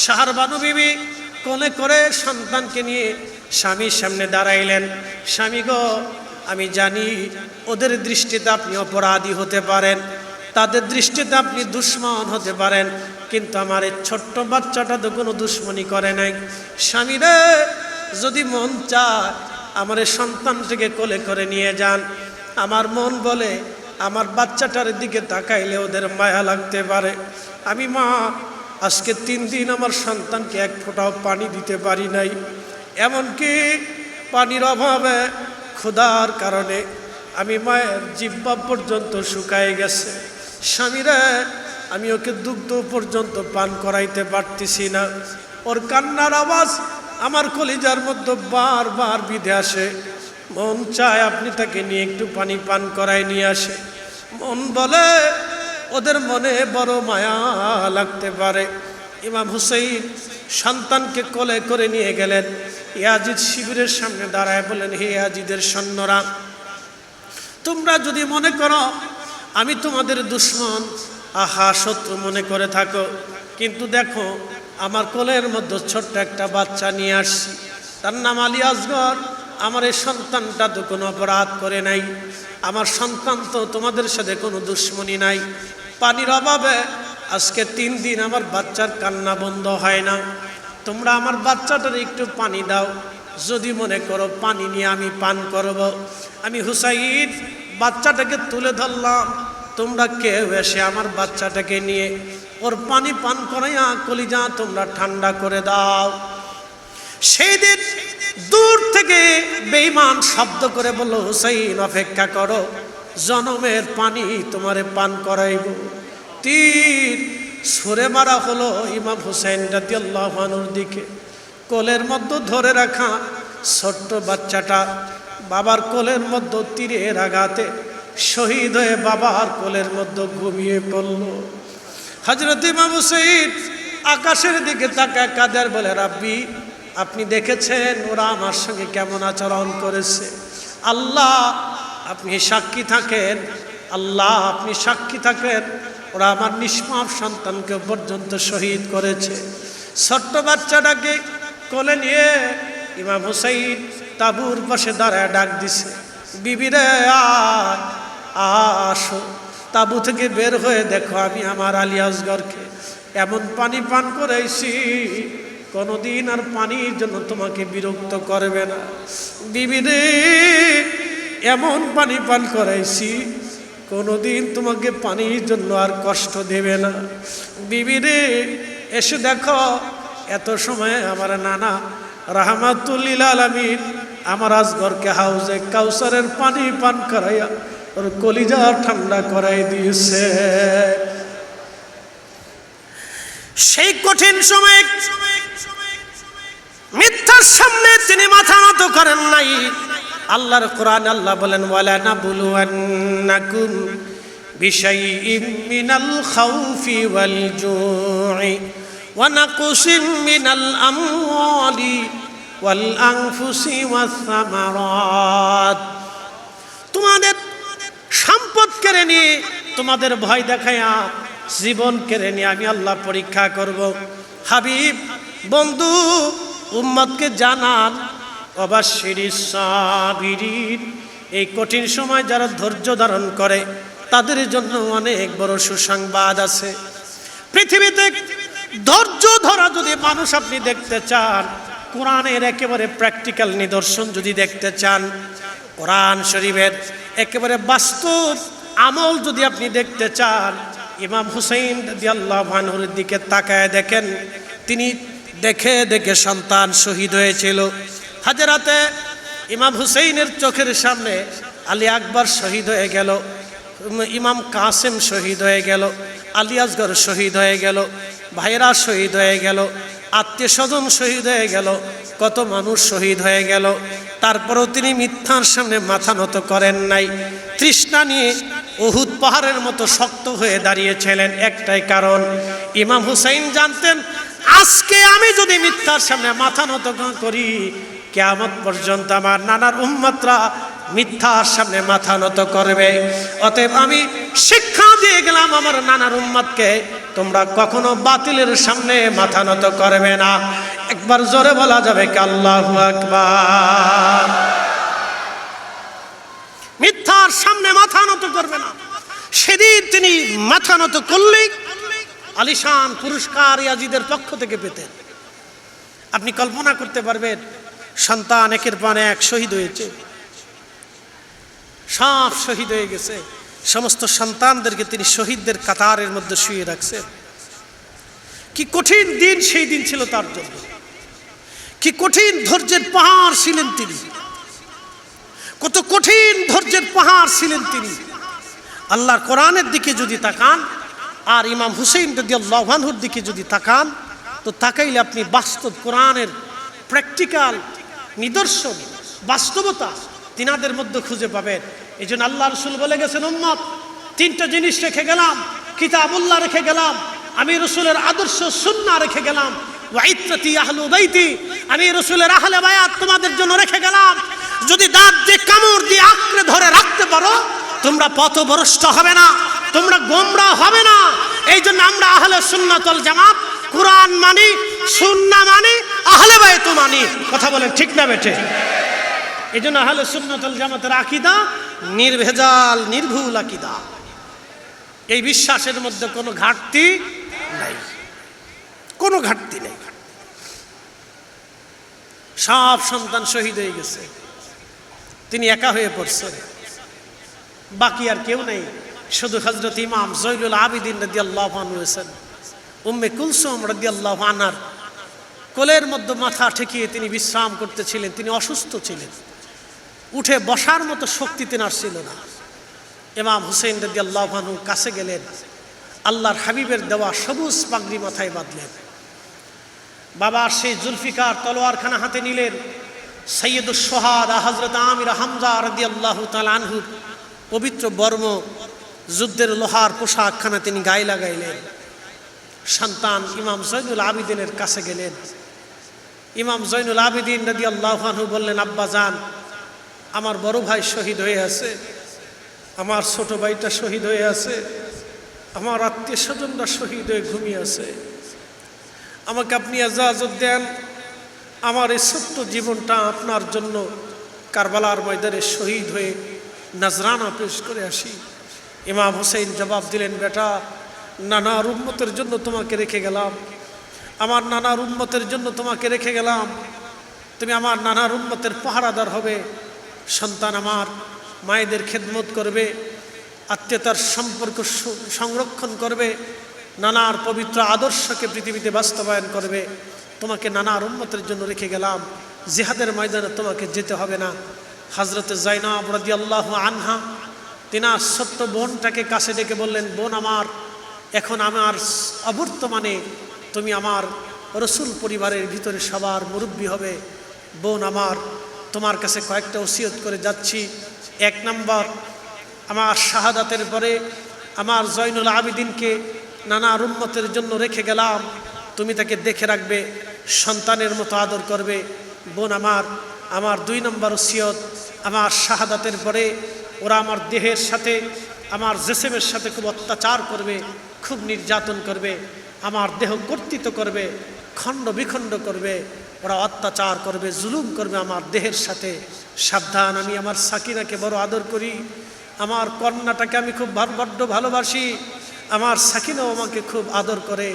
শাহরবানু বিবি কোলে করে সন্তানকে নিয়ে স্বামীর সামনে দাঁড়াইলেন। স্বামী গো, আমি জানি ওদের দৃষ্টিতে আপনি অপরাধী হতে পারেন, তাদের দৃষ্টিতে আপনি দুশ্মন হতে পারেন, কিন্তু আমার এই ছোট্ট বাচ্চাটা তো কোনো দুশ্মনী করে নাই। স্বামী রে, যদি মন চায় আমার এই সন্তানটিকে কোলে করে নিয়ে যান। আমার মন বলে আমার বাচ্চাটার দিকে তাকাইলে ওদের মায়া লাগতে পারে। আমি মা আজকে 3 দিন আমার সন্তানকে এক ফোঁটাও পানি দিতে পারি নাই, এমনকি পানির অভাবে ক্ষুধার কারণে আমি মায়ের জিহ্বা পর্যন্ত শুকায় গেছে। স্বামীরা, আমি ওকে দুগ্ধ পর্যন্ত পান করাইতে পারতেছি না। ওর কান্নার আওয়াজ আমার কলিজার মধ্যে বারবার বিধে আসে। মন চায় আপনি তাকে নিয়ে একটু পানি পান করাই নিয়ে আসে। মন বলে ওদের মনে বড় মায়া লাগতে পারে। ইমাম হুসাইন সন্তানকে কোলে করে নিয়ে গেলেন। ইয়াজিদ শিবিরের সামনে দাঁড়ায় বলেন, হে ইয়াজিদের সৈন্যরা, তোমরা যদি মনে করো আমি তোমাদের দুশ্মন, আহা শত্রু মনে করে থাকো, কিন্তু দেখো আমার কোলের মধ্যে ছোট্ট একটা বাচ্চা নিয়ে আসছি, তার নাম আলী আসগর। আমার এই সন্তানটা তো কোনো অপরাধ করে নাই, আমার সন্তান তো তোমাদের সাথে কোনো দুশ্মনী নাই। পানির অভাবে আজকে 3 দিন আমার বাচ্চার কান্না বন্ধ হয় না। তোমরা আমার বাচ্চাটার একটু পানি দাও, যদি মনে করো পানি নিয়ে আমি পান করব। আমি হুসাইন বাচ্চাটাকে তুলে ধরলাম, তোমরা কেউ এসে আমার বাচ্চাটাকে নিয়ে ওর পানি পান করাইয়া কলিজা তোমরা ঠান্ডা করে দাও। সেই দিন দূর থেকে বেঈমান শব্দ করে বলল, হুসাইন অপেক্ষা করো, জনমের পানি তোমারে পান করাইব। তীর ছুঁড়ে মারা হলো ইমাম হুসাইন রাদিয়াল্লাহু আনহুর দিকে। কোলের মধ্যে ধরে রাখা ছোট্ট বাচ্চাটা বাবার কোলের মধ্যে তীরের আঘাতে শহীদ হয়ে বাবার কোলের মধ্যে ঘুমিয়ে পড়ল। হযরত ইমাম হুসাইন আকাশের দিকে তাকায় কাদের বলে, রাব্বি আপনি দেখেছেন ওরা আমার সঙ্গে কেমন আচরণ করেছে, আল্লাহ আপনি সাক্ষী থাকেন, আল্লাহ আপনি সাক্ষী থাকেন, ওরা আমার নিষ্পাপ সন্তানকে পর্যন্ত শহীদ করেছে। ছোট্ট বাচ্চাটাকে কোলে নিয়ে ইমাম হুসাইন তাঁবুর পাশে দাঁড়ায় ডাক দিছে, বিবিরে আসো, তাঁবু থেকে বের হয়ে দেখো আমি আমার আলী আসগরকে এমন পানি পান করাইছি কোনোদিন আর পানির জন্য তোমাকে বিরক্ত করবে না। বিবিরে এমন পানি পান করাইছি কোনোদিন তোমাকে পানির জন্য আর কষ্ট দেবে না। বিবিরে এসে দেখো এত সময় আমার নানা রাহমাতুল লিল আলামিন আমার আসগরকে হাউজে কাউসারের পানি পান করাইয়া ওর কলিজা ঠান্ডা করাই দিয়েছে। সেই কঠিন সময় মিথ্যার সামনে তিনি মাথা নত করেন নাই। আল্লাহর কোরআন আল্লাহ বলেন, ওয়ালা নাবলুওয়ান্নাকুম বিশাইইম মিনাল খাউফি ওয়াল জুই ওয়া নাকসিম মিনাল আমওয়ালি ওয়াল আনফুসি ওয়াস সামারাত। তোমাদের সম্পদ কেড়ে নিয়ে, তোমাদের ভয় দেখায়া জীবন কেড়ে নিয়ে আমি আল্লাহ পরীক্ষা করব। হাবিব বন্ধু উম্মতকে জানান, ওয়াবাশশিরিস সাবিরিন, এই কঠিন সময় যারা ধৈর্য ধারণ করে তাদের জন্য অনেক বড় সুসংবাদ আছে। পৃথিবীতে ধৈর্য ধরা যদি মানুষ আপনি দেখতে চান, কোরআনের একেবারে প্র্যাকটিক্যাল নিদর্শন যদি দেখতে চান, কোরআন শরীফের একেবারে বাস্তব আমল যদি আপনি দেখতে চান, ইমাম হুসাইন রাদিয়াল্লাহু আনহুর দিকে তাকায় দেখেন, তিনি দেখে দেখে সন্তান শহীদ হয়েছিল। হাজরাতে ইমাম হুসাইনের চোখের সামনে আলী আকবর শহীদ হয়ে গেল, ইমাম কাসেম শহীদ হয়ে গেল, আলী আসগর শহীদ হয়ে গেল, ভাইরা শহীদ হয়ে গেল, আত্মীয় স্বজন শহীদ হয়ে গেল, কত মানুষ শহীদ হয়ে গেল। তারপরেও তিনি মিথ্যার সামনে মাথা নত করেন নাই। তৃষ্ণা নিয়ে উহুদ পাহাড়ের মতো শক্ত হয়ে দাঁড়িয়েছিলেন, একটাই কারণ, ইমাম হুসাইন জানতেন আজকে আমি যদি মিথ্যার সামনে মাথা নত করি, কিয়ামত পর্যন্ত আমার নানার উম্মতরা মিথ্যার সামনে মাথা নত করবে। অতএব আমি শিক্ষা দিয়ে গেলাম আমার নানার উম্মতকে, তোমরা কখনো বাতিলের সামনে মাথা নত করবে না। একবার জোরে বলা যাবে কি আল্লাহু আকবার। মিথ্যার সামনে মাথা নত করবে না। সেদিন তিনি মাথা নত করলেই আলিশান পুরস্কার ইয়াজিদের পক্ষ থেকে পেতেন। আপনি কল্পনা করতে পারবেন, সন্তান একের পর এক শহীদ হয়েছে, সব শহীদ হয়ে গেছে, সমস্ত সন্তানদেরকে তিনি শহীদদের কাতারের মধ্যে শুয়ে রাখছেন। কি কঠিন দিন সেই দিন ছিল তার জন্য, কি কঠিন ধৈর্যের পাহাড় ছিলেন তিনি, কত কঠিন ধৈর্যের পাহাড় ছিলেন তিনি। আল্লাহর কোরআনের দিকে যদি তাকান আর ইমাম হুসাইন রাদিয়াল্লাহু আনহুর দিকে যদি তাকান, তো তাকাইলে আপনি বাস্তব কোরআনের প্র্যাকটিক্যাল নিদর্শন, বাস্তবতা তিনাদের মধ্যে খুঁজে পাবেন। এই জন্য আল্লাহ রসুল বলে গেছেন, উম্মত তিনটা জিনিস রেখে গেলাম, কিতাবুল্লাহ রেখে গেলাম, আমি রসুলের আদর্শ সুন্নাহ রেখে গেলাম, ওয়া ইত্রাতি আহলু বাইতি, আমি রসুলের আহলে বায়াত তোমাদের জন্য রেখে গেলাম। যদি দাঁত দিয়ে কামড় দিয়ে আঁকড়ে ধরে রাখতে পারো, তোমরা পথভ্রষ্ট হবে না, তোমরা গোমরাহ হবে না। এই জন্য আমরা আহলে সুন্নাত ওয়াল জামাত, কোরআন মানি, সুন্নাহ মানি, আহলে বায়াত মানি। কথা বলেন ঠিক না বেঠে? এই জন্য আহলে সুন্নাত ওয়াল জামাতের আকীদা নির্ভেজাল, নির্ভুল আকীদা। এই বিশ্বাসের মধ্যে কোনো ঘাটতি নাই, কোনো ঘাটতি নেই। সব সন্তান শহীদ হয়ে গেছে, তিনি একা হয়ে পড়ছেন, বাকি আর কেউ নেই। শুধু হযরত ইমাম জয়নুল আবিদিন রাদিয়াল্লাহু আনহু আছেন। উম্মে কুলসুম রাদিয়াল্লাহু আনহার কোলের মধ্যে মাথা ঠেকিয়ে তিনি বিশ্রাম করতেছিলেন। তিনি অসুস্থ ছিলেন, উঠে বসার মতো শক্তি তেনার ছিল না। ইমাম হুসাইন রাদিয়াল্লাহু আনহু কাছে গেলেন, আল্লাহর হাবিবের দেওয়া সবুজ পাগড়ি মাথায় বাঁধলেন, বাবার সেই জুলফিকার তলোয়ারখানা হাতে নিলেন, সৈয়দুস শুহাদা হযরত আমির হামজা রাদিয়াল্লাহু তাআলা আনহুর পবিত্র বর্ম যুদ্ধের লোহার পোশাকখানা তিনি গায়ে লাগাইলেন। সন্তান ইমাম জয়নুল আবিদিনের কাছে গেলেন। ইমাম জয়নুল আবিদিন রাদিয়াল্লাহু আনহু বললেন, আব্বা জান, আমার বড় ভাই শহীদ হয়ে আছে, আমার ছোট ভাইটা শহীদ হয়ে আছে, আমার আত্মীয় স্বজনরা শহীদ হয়ে ঘুমিয়ে আছে, আমাকে আপনি ইজাজত দেন, আমার এই ছোট্ট জীবনটা আপনার জন্য কারবালার ময়দানে শহীদ হয়ে নজরানা পেশ করে আসি। ইমাম হুসাইন জবাব দিলেন, বেটা, নানার উম্মতের জন্য তোমাকে রেখে গেলাম, আমার নানার উম্মতের জন্য তোমাকে রেখে গেলাম, তুমি আমার নানার উম্মতের পাহারাদার হবে। সন্তান আমার মায়েদের খেদমত করবে, আত্মীয়তার সম্পর্ক সংরক্ষণ করবে, নানার পবিত্র আদর্শকে পৃথিবীতে বাস্তবায়ন করবে। তোমাকে নানার উম্মতের জন্য রেখে গেলাম, জিহাদের ময়দানে তোমাকে যেতে হবে না। হযরত যায়নাব রাদিয়াল্লাহু আনহা তিনার ছোট্ট বোনটাকে কাছে ডেকে বললেন, বোন আমার, এখন আমার অবর্তমানে তুমি আমার রসুল পরিবারের ভিতরে সবার মুরব্বী হবে। বোন আমার, তোমার কাছে কয়েকটা ওসিয়ত করে যাচ্ছি। এক নম্বর, আমার শাহাদাতের পরে আমার জয়নুল আবিদিনকে নানার উম্মতের জন্য রেখে গেলাম, তুমি তাকে দেখে রাখবে, সন্তানের মতো আদর করবে। বোন আমার 2 নম্বর ওসিয়ত, আমার শাহাদাতের পরে ওরা আমার দেহের সাথে, আমার জিসমের সাথে খুব অত্যাচার করবে, খুব নির্যাতন করবে, আমার দেহ কর্তৃত্ব করবে, খণ্ড বিখণ্ড করবে, ওরা অত্যাচার করবে, জুলুম করবে আমার দেহের সাথে। সাবধান, আমি আমার সাকিনাকে বড় আদর করি, আমার কন্যাটাকে আমি খুব বড্ড ভালোবাসি, আমার সাকিনাও আমাকে খুব আদর করে।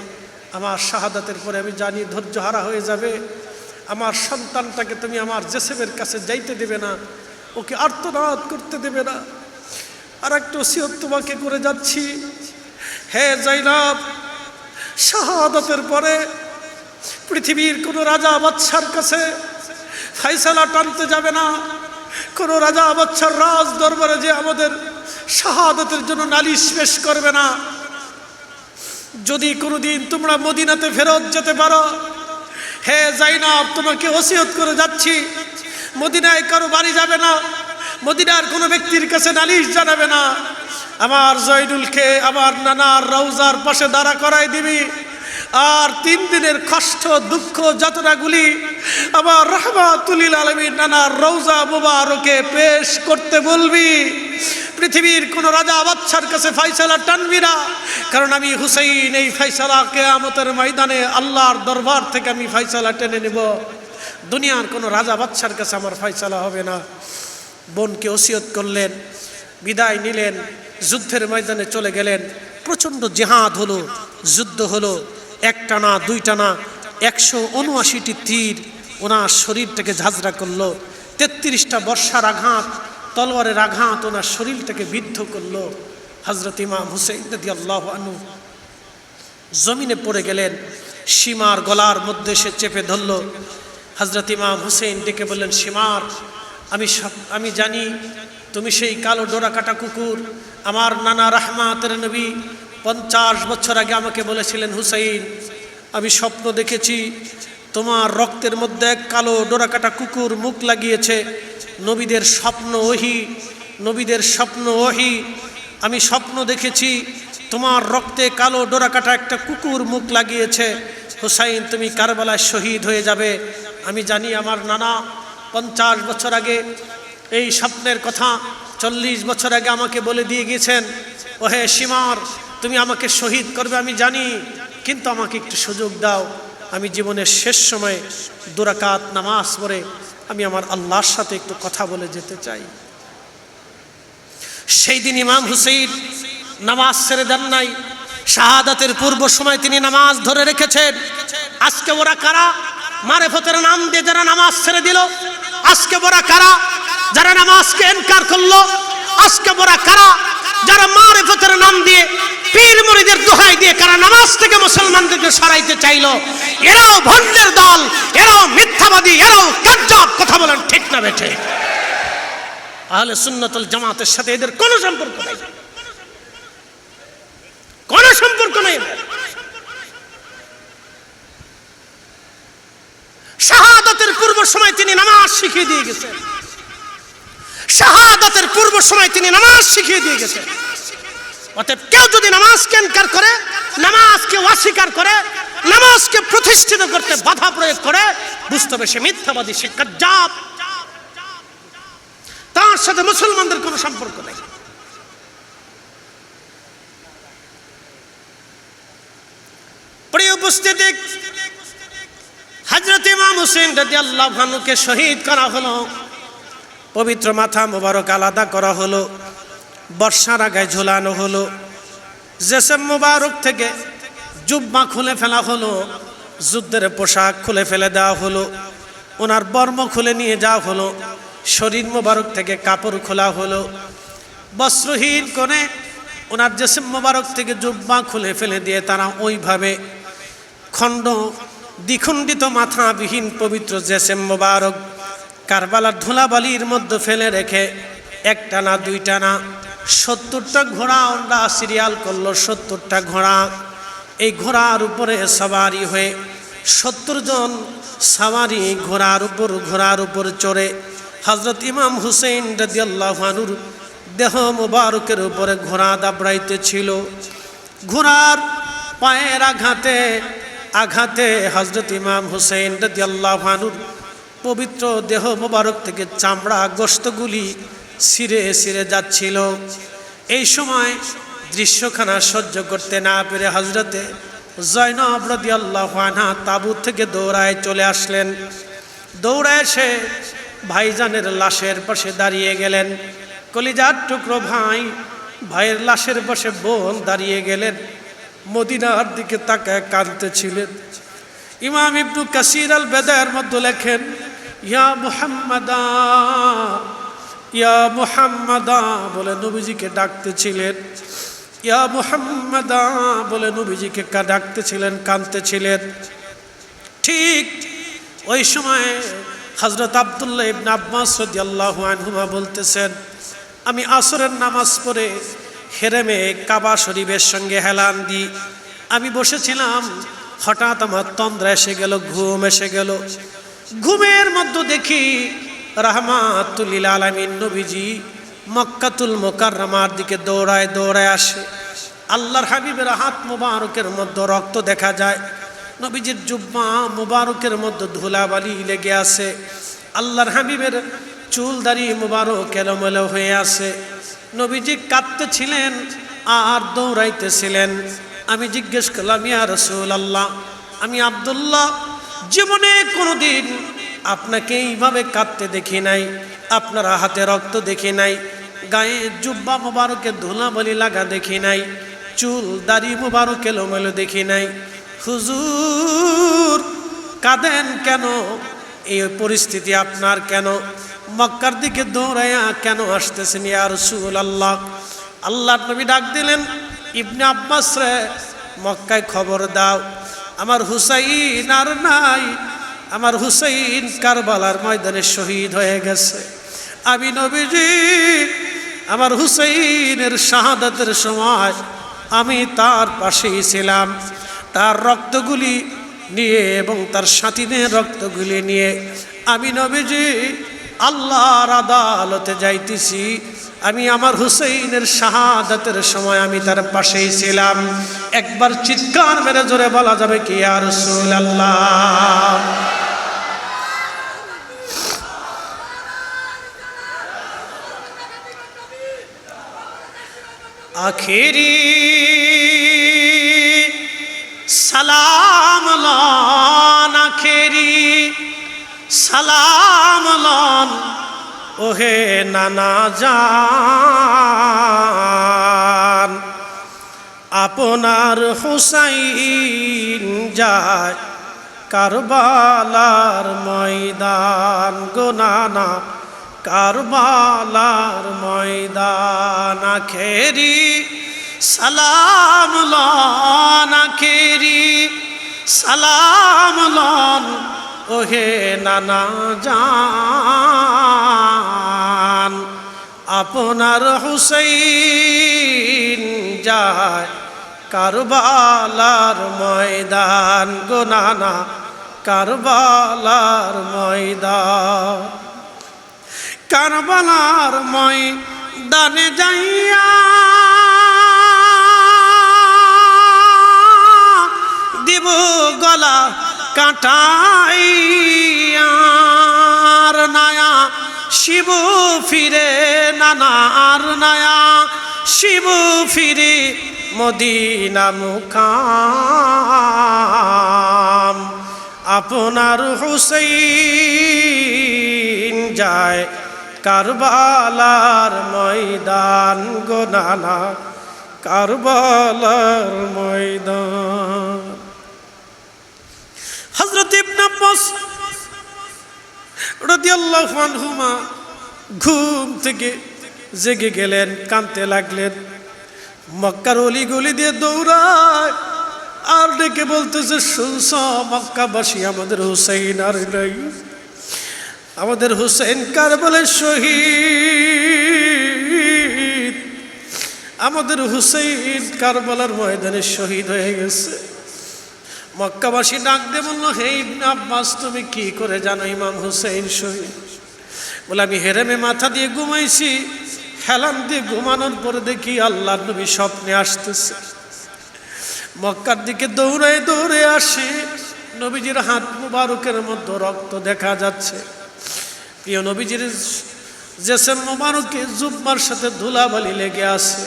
আমার শাহাদাতের পরে আমি জানি ধৈর্য হারা হয়ে যাবে, আমার সন্তানটাকে তুমি আমার জেসেমের কাছে যাইতে দেবে না, ওকে আর্তনাদ করতে দেবে না। আর একটা ওসিয়ত তোমাকে করে যাচ্ছি, হে যায়নাব, শাহাদাতের পরে পৃথিবীর কোনো রাজা বাদশার কাছে ফায়সালা টানতে যাবে না, কোনো রাজা বাদশার রাজ দরবারে যে আমাদের শাহাদাতের জন্য নালিশ পেশ করবে না। যদি কোনোদিন তোমরা মদিনাতে ফেরত যেতে পারো, হে যায়নাব, তোমাকে ওসিয়ত করে যাচ্ছি, মদিনায় কারো বাড়ি যাবে না, মদিনার কোনো ব্যক্তির কাছে নালিশ জানাবে না। আমার জয়নুলকে আমার নানার রওজার পাশে দাঁড়া করাই দিবি, আর 3 দিনের কষ্ট দুঃখ যাতনাগুলি আমার রাহমাতুল লিল আলামিন নানার রওজা মুবারকে পেশ করতে বলবি। পৃথিবীর কোন রাজা বাদশার কাছে ফয়সালা টানবি না, কারণ আমি হুসাইন এই ফয়সালা কিয়ামতের ময়দানে আল্লাহর দরবার থেকে আমি ফয়সালা টেনে নেব। দুনিয়ার কোনো রাজা বাদশার কাছে আমার ফয়সালা হবে না। বোনকে ওসিয়ত করলেন, বিদায় নিলেন, যুদ্ধের ময়দানে চলে গেলেন। প্রচণ্ড জিহাদ হলো, যুদ্ধ হলো, একটা না দুইটা না 179টি তীর ওনার শরীরটাকে ঝাঁঝরা করলো। 33টা বর্ষার আঘাত, তলোয়ারের আঘাত ওনার শরীরটাকে বিদ্ধ করলো। হযরত ইমাম হুসাইন রাদিয়াল্লাহু আনহু জমিনে পড়ে গেলেন, সীমার গলার মধ্যে সে চেপে ধরল। হযরত ইমাম হুসাইন ডেকে বললেন, সীমার, আমি জানি তুমি সেই কালো ডোরা কাটা কুকুর। আমার নানা রাহমাতের নবী 50 বছর আগে আমাকে বলেছিলেন, হুসাইন, আমি স্বপ্ন দেখেছি তোমার রক্তের মধ্যে এক কালো ডোরা কাটা কুকুর মুখ লাগিয়েছে। নবীদের স্বপ্ন ওহী, নবীদের স্বপ্ন ওহী। আমি স্বপ্ন দেখেছি তোমার রক্তে কালো ডোরা কাটা একটা কুকুর মুখ লাগিয়েছে। হুসাইন, তুমি কারবালায় শহীদ হয়ে যাবে। আমি জানি আমার নানা 50 বছর আগে এই স্বপ্নের কথা 40 বছর আগে আমাকে বলে দিয়ে গিয়েছেন। ওহে সীমার, তুমি আমাকে শহীদ করবে আমি জানি, কিন্তু আমাকে একটু সুযোগ দাও। আমি জীবনের শেষ সময়ে 2 রাকাত নামাজ পড়ে আমি আমার আল্লাহর সাথে একটু কথা বলে যেতে চাই। সেই দিন ইমাম হুসাইন নামাজ ছেড়ে দেন নাই, শাহাদাতের পূর্ব সময় তিনি নামাজ ধরে রেখেছেন। আজকে ওরা কারা? মারেফতের নাম দিয়ে যারা নামাজ ছেড়ে দিল। আজকে ওরা কারা? যারা নামাজকে ইনকার করলো। আজকে ওরা কারা? যারা মারেফতের নাম দিয়ে পীর মুরিদের দোহাই দিয়ে কারা নামাজ থেকে মুসলমানদেরকে সরাইতে চাইলো। এরাও ভণ্ডের দল, এরাও মিথ্যাবাদী, এরাও কায্যাব। কথা বলেন ঠিক না বেঠে? আহলে সুন্নাতুল জামাতের সাথে এদের কোনো সম্পর্ক নেই, কোনো সম্পর্ক নেই। শাহাদাতের পূর্ব সময় তিনি নামাজ শিখিয়ে দিয়ে গেছেন। শাহাদাতের পূর্ব সময় তিনি নামাজ শিখিয়ে দিয়ে গেছেন। অতএব কেউ যদি নামাজকে ইনকার করে, নামাজকে অস্বীকার করে, নামাজকে প্রতিষ্ঠিত করতে বাধা প্রয়োগ করে, বুঝতে হবে সে মিথ্যাবাদী, সে কাজ্জাব। তার সাথে মুসলমানদের কোনো সম্পর্ক নেই। প্রিয় উপস্থিতি, হযরত ইমাম হোসেন রাদিয়াল্লাহু আনহুকে শহীদ করা হলো। পবিত্র মাথা মোবারক আলাদা করা হলো, বর্ষার আগায় ঝোলানো হলো, জেসেম মোবারক থেকে জুব্বা খুলে ফেলা হলো, যুদ্ধের পোশাক খুলে ফেলে দেওয়া হলো, ওনার বর্ম খুলে নিয়ে যাওয়া হলো, শরীর মোবারক থেকে কাপড় খোলা হলো, বস্ত্রহীন করে ওনার জেসেম মোবারক থেকে জুব্বা খুলে ফেলে দিয়ে তারা ওইভাবে দ্বিখণ্ডিত মাথাবিহীন পবিত্র জেসেম মোবারক কারবালার ধুলাবালির মধ্যে ফেলে রেখে একটা না দুইটা না 70টা ঘোড়া ওরা সিরিয়াল করলো। 70টা ঘোড়া, এই ঘোড়ার উপরে সওয়ারি হয়ে 70 জন সওয়ারি ঘোড়ার উপর চড়ে হযরত ইমাম হুসেইন রাদিয়াল্লাহু আনহুর দেহ মোবারকের উপরে ঘোড়া দাবড়াইতেছিল। ঘোড়ার পায়ের আঘাতে হযরত ইমাম হুসেইন রাদিয়াল্লাহু আনহুর পবিত্র দেহ মোবারক থেকে চামড়া গোশতগুলি ছিঁড়ে যাচ্ছিল। এই সময় দৃশ্যখানা সহ্য করতে না পেরে হযরতে জয়নব রাদিয়াল্লাহু আনহা তাঁবুত থেকে দৌড়ায় চলে আসলেন। দৌড়ায় এসে ভাইজানের লাশের পাশে দাঁড়িয়ে গেলেন। কলিজার টুকরো ভাইয়ের লাশের পাশে বোন দাঁড়িয়ে গেলেন, মদিনার দিকে তাকায় কাঁদতেছিলেন। ইমাম ইবনু কাসির আল বেদায়ের মধ্যে লেখেন, ইয়া মুহাম্মাদা ইয়া মুহাম্মাদা বলে নবীজিকে ডাকতেছিলেন। ইয়া মুহাম্মাদা বলে নবীজিকে ডাকতেছিলেন, কাঁদতেছিলেন। ঠিক ওই সময় হযরত আব্দুল্লাহ ইবনে আব্বাস রাদিয়াল্লাহু আনহুমা বলতেছেন, আমি আসরের নামাজ পড়ে হেরেমে কাবা শরীফের সঙ্গে হেলান দিই, আমি বসেছিলাম, হঠাৎ আমার তন্দ্রা এসে গেল, ঘুম এসে গেল। ঘুমের মধ্যে দেখি রাহমাতুল লিল আলামিন নবীজি মক্কাতুল মুকাররমার দিকে দৌড়ায় আসে। আল্লাহর হাবিবের হাত মুবারকের মধ্যে রক্ত দেখা যায়, নবীজির জুব্বা মুবারকের মধ্যে ধুলাবালি লেগে আছে, আল্লাহর হাবিবের চুল দাড়ি মুবারক এলোমেলো হয়ে আছে। নবীজি কাঁদতেছিলেন আর দৌড়াইতেছিলেন। আমি জিজ্ঞেস করলাম, ইয়া রাসূলুল্লাহ, আমি আব্দুল্লাহ জীবনে কোনোদিন আপনাকে এইভাবে কাঁদতে দেখি নাই, আপনার হাতে রক্ত দেখি নাই, গায়ে জুব্বা মুবারকে ধুলাবালি লাগা দেখি নাই, চুল দাড়ি মুবারক এলোমেলো দেখি নাই, হুজুর কাঁদেন কেন? এই পরিস্থিতি আপনার কেন? মক্কার দিকে দৌড়াইয়া কেন আসতেছেন ইয়া রাসূলুল্লাহ? আল্লাহর নবী ডাক দিলেন, ইবনে আব্বাস রে, মক্কায় খবর দাও, আমার হুসাইন আর নাই, আমার হুসাইন কারবালার ময়দানে শহীদ হয়ে গেছে। আমি নবীজি আমার হুসাইনের শাহাদাতের সময় আমি তার পাশেই ছিলাম, তার রক্তগুলি নিয়ে এবং তার সাথীদের রক্তগুলি নিয়ে আমি নবীজি আল্লাহর আদালতে যাইতেছি। আমি আমার হুসাইনের শাহাদাতের সময় আমি তার পাশেই ছিলাম। একবার চিৎকার মেরে জোরে বলা যাবে কি ইয়া রাসূলুল্লাহ? আখেরি সালাম লন, আখেরি সালাম লন ওহে নানা জান, আপনার হুসাইন যায় কারবালার ময়দান, গো নানা কারবালার ময়দান। আখেরি সালাম লন, আখেরি সালাম লন ওহে নানা জান, আপনার হুসাইন যায় কারবালার ময়দান, গো নানা কারবালার ময়দান। কারবালার ময়দানে যাইয়া দিব গলা কাটাইয়ার নায়া শিব ফিরে নানার নায়া শিব ফিরে মদিনা মুকাম। আপনার হুসাইন যায় কারবালার ময়দান গো নানা কারবালার ময়দান। হযরত ইবনে আব্বাস রাদিয়াল্লাহু আনহুমা ঘুম থেকে জেগে গেলেন, কাঁদতে লাগলেন। মক্কার অলি গলি দিয়ে দৌড়ায় আর ডেকে বলতেছে, শুনছ মক্কাবাসী, আমাদের হুসাইন আর নাই, আমাদের হুসাইন কারবালায় শহীদ, আমাদের হুসাইন কারবালার ময়দানে শহীদ হয়ে গেছে। মক্কাবাসী ডাক দিয়ে বলল, হে ইবনে আব্বাস, তুমি কি করে জানো ইমাম হুসাইন শহীদ? বলে, আমি হেরেমে মাথা দিয়ে ঘুমাইছি, হেলান দিয়ে ঘুমানোর পরে দেখি আল্লাহর নবী স্বপ্নে আসতেছে। মক্কার দিকে দৌড়ে দৌড়ে আসে, নবীজির হাত মুবারকের মধ্যে রক্ত দেখা যাচ্ছে। প্রিয় নবীজির জেসেম মুবারকে জুব্বার সাথে ধুলাবালি লেগে আছে।